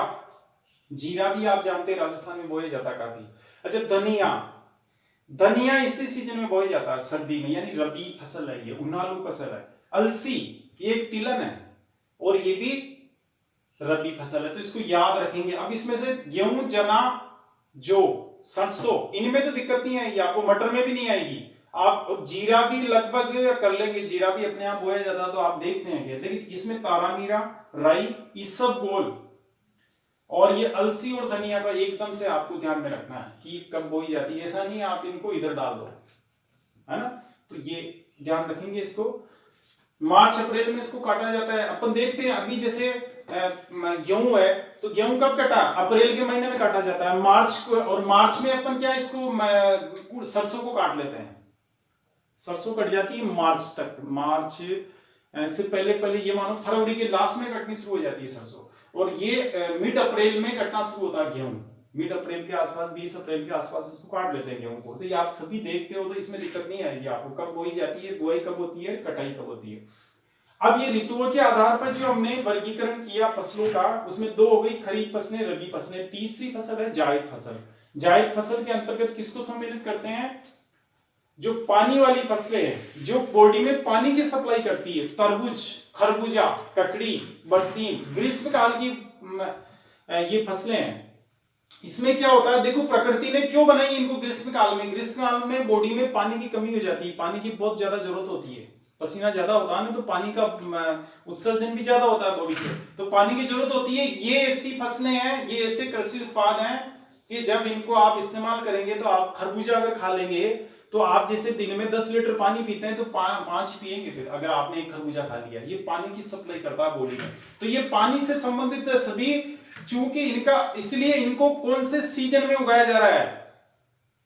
जीरा भी आप जानते हैं राजस्थान में बोया जाता है काफी। अच्छा, धनिया, धनिया इसी सीजन में बोया जाता है सर्दी में, यानी रबी फसल है, ये उनालू फसल है। अलसी ये एक तिलहन है और ये भी रबी फसल है, तो इसको याद रखेंगे। अब इसमें से गेहूं, चना, जौ, सरसों, इनमें तो दिक्कत नहीं आएगी आपको, मटर में भी नहीं आएगी। आप जीरा भी लगभग कर लेंगे, जीरा भी अपने आप बोया जाता है, तो आप देखते हैं, लेकिन इसमें तारा मीरा, राई, इसबगोल और ये अलसी और धनिया का एकदम से आपको ध्यान में रखना है कि कब बोई जाती है, ऐसा नहीं आप इनको इधर डाल दो, है ना। तो ये ध्यान रखेंगे इसको। मार्च अप्रैल में इसको काटा जाता है। अपन देखते हैं अभी जैसे गेहूं है, तो गेहूं कब कटा, अप्रैल के महीने में काटा जाता है, मार्च को, और मार्च में अपन क्या इसको सरसों को काट लेते हैं, सरसों कट जाती है मार्च तक, मार्च से पहले पहले ये मानो फरवरी के लास्ट में कटनी शुरू हो जाती है सरसों, और ये मिड अप्रैल में कटना शुरू होता है गेहूं, मिड अप्रैल के आसपास, 20 अप्रैल के आसपास इसको काट लेते हैं गेहूं को। तो ये आप सभी देखते हो, तो इसमें दिक्कत नहीं आएगी आपको, कब बोई जाती है, बुआई कब होती है, कटाई कब होती है। अब ये ऋतुओं के आधार पर जो हमने वर्गीकरण किया फसलों का, उसमें दो हो गई खरीफ फसलें, रबी फसलें, तीसरी फसल है जायद फसल। जायद फसल के अंतर्गत किसको सम्मिलित करते हैं, जो पानी वाली फसलें हैं, जो बॉडी में पानी की सप्लाई करती है, तरबूज, खरबूजा, ककड़ी, बरसीम, ग्रीष्मकाल की ये फसलें हैं। इसमें क्या होता है, देखो प्रकृति ने क्यों बनाई इनको ग्रीष्मकाल में, ग्रीष्मकाल में बॉडी में पानी की कमी हो जाती है, पानी की बहुत ज्यादा जरूरत होती है, पसीना ज्यादा होता है ना, तो पानी का उत्सर्जन भी ज्यादा होता है बॉडी से, तो पानी की जरूरत होती है। ये ऐसी फसलें हैं, ये ऐसे कृषि उत्पाद हैं कि जब इनको आप इस्तेमाल करेंगे, तो आप खरबूजा अगर खा लेंगे तो आप जैसे दिन में 10 लीटर पानी पीते हैं तो 5 पिएंगे फिर, अगर आपने एक खरबूजा खा लिया। ये पानी की सप्लाई करता है बॉडी में, तो ये पानी से संबंधित है सभी। चूंकि इनका, इसलिए इनको कौन से सीजन में उगाया जा रहा है?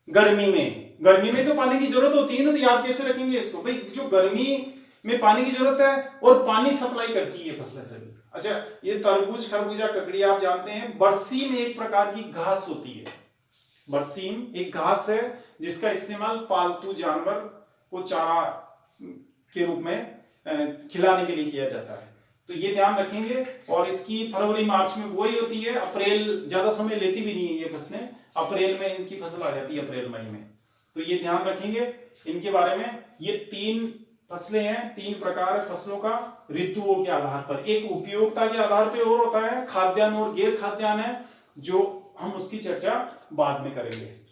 गर्मी में। गर्मी में तो पानी की जरूरत होती है ना, तो याद कैसे रखेंगे इसको भाई? जो गर्मी में पानी की जरूरत है और पानी सप्लाई करती है फसलें सभी। अच्छा, ये तरबूज, खरबूजा, ककड़ी आप जानते हैं। बरसीम एक प्रकार की घास होती है। बरसीम एक घास है जिसका इस्तेमाल पालतू जानवर को चारा के रूप में खिलाने के लिए किया जाता है, तो ये ध्यान रखेंगे। और इसकी फरवरी मार्च में बुआई होती है, अप्रैल, ज्यादा समय लेती भी नहीं है ये फसलें, अप्रैल में इनकी फसल आ जाती है, अप्रैल मई में, तो ये ध्यान रखेंगे इनके बारे में। ये 3 फसलें हैं, 3 प्रकार फसलों का ऋतुओं के आधार पर। एक उपयोगिता के आधार पर और होता है, खाद्यान्न और गैर खाद्यान्न है, जो हम उसकी चर्चा बाद में करेंगे।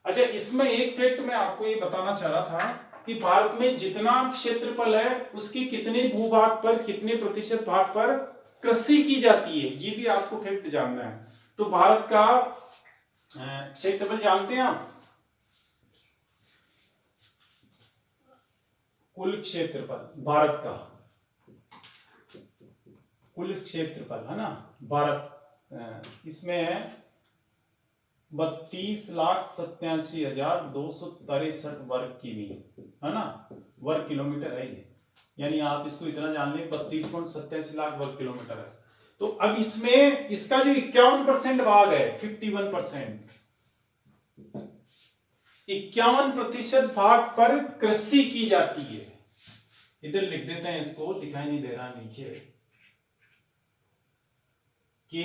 अच्छा, इसमें एक फैक्ट मैं आपको ये बताना चाह रहा था कि भारत में जितना क्षेत्रफल है उसके कितने भूभाग पर, कितने प्रतिशत भाग पर कृषि की जाती है, ये भी आपको फैक्ट जानना है। तो भारत का क्षेत्रफल जानते हैं आप? कुल क्षेत्रफल भारत का, कुल क्षेत्रफल है ना भारत, इसमें है 32,87,263 वर्ग किमी, है ना, वर्ग किलोमीटर है ये। यानी आप इसको इतना जान लें, 32.87 लाख वर्ग किलोमीटर है। तो अब इसमें इसका जो 51% भाग है, 51%, 51% भाग पर कृषि की जाती है। इधर लिख देते हैं, इसको दिखाई नहीं दे रहा नीचे, कि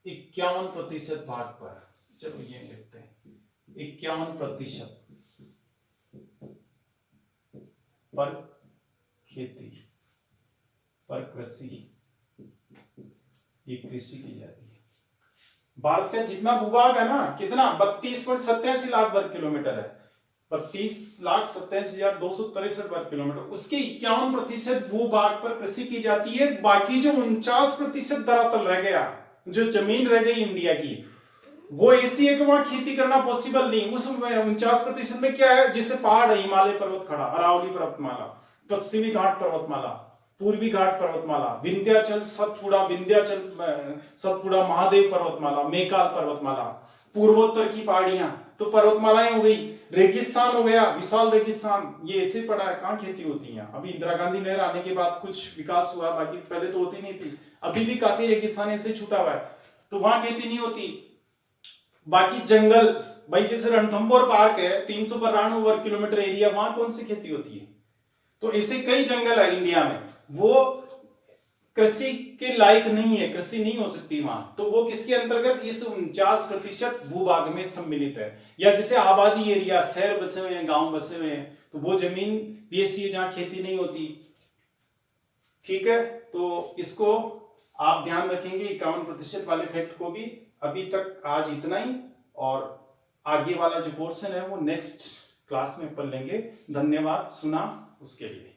51% भाग पर, चलो ये लिखते हैं, 51% पर खेती, पर कृषि, ये कृषि की जाती है। भारत का जितना भूभाग है ना, कितना, 32.87 लाख वर्ग किलोमीटर है, 32,87,263 वर्ग किलोमीटर, उसके 51% भूभाग पर कृषि की जाती है। बाकी जो 49% धरातल रह गया, जो जमीन रह गई इंडिया की, वो ऐसी है कि वहां खेती करना पॉसिबल नहीं। उस 49% में क्या है? जिससे पहाड़ है, हिमालय पर्वत खड़ा, अरावली पर्वतमाला, पश्चिमी घाट पर्वतमाला, पूर्वी घाट पर्वतमाला, विंध्याचल, सतपुड़ा महादेव पर्वतमाला, मेकाल पर्वतमाला, पूर्वोत्तर की पहाड़ियां, तो पर्वतमालाएं हो गई, रेगिस्तान हो गया, विशाल रेगिस्तान, ये ऐसे पड़ा है। कहां खेती होती है? अभी इंदिरा गांधी लहर आने के बाद कुछ विकास हुआ, बाकी पहले तो होती नहीं थी। अभी भी काफी रेगिस्तान ऐसे छूटा हुआ है, तो वहां खेती नहीं होती। बाकी जंगल, भाई जैसे रणथंभौर पार्क है, 392 वर्ग किलोमीटर एरिया, वहां कौन सी खेती होती है? तो ऐसे कई जंगल है इंडिया में, वो कृषि के लायक नहीं है, कृषि नहीं हो सकती वहां, तो वो किसके अंतर्गत? इस 49% भूभाग में सम्मिलित है। या जैसे आबादी एरिया, शहर बसे हुए हैं, गांव बसे हुए हैं, तो वो जमीन भी ऐसी है जहां खेती नहीं होती। ठीक है, तो इसको आप ध्यान रखेंगे, 51% वाले फैक्ट को भी। अभी तक आज इतना ही, और आगे वाला जो पोर्शन है वो नेक्स्ट क्लास में पढ़ लेंगे। धन्यवाद सुना उसके लिए।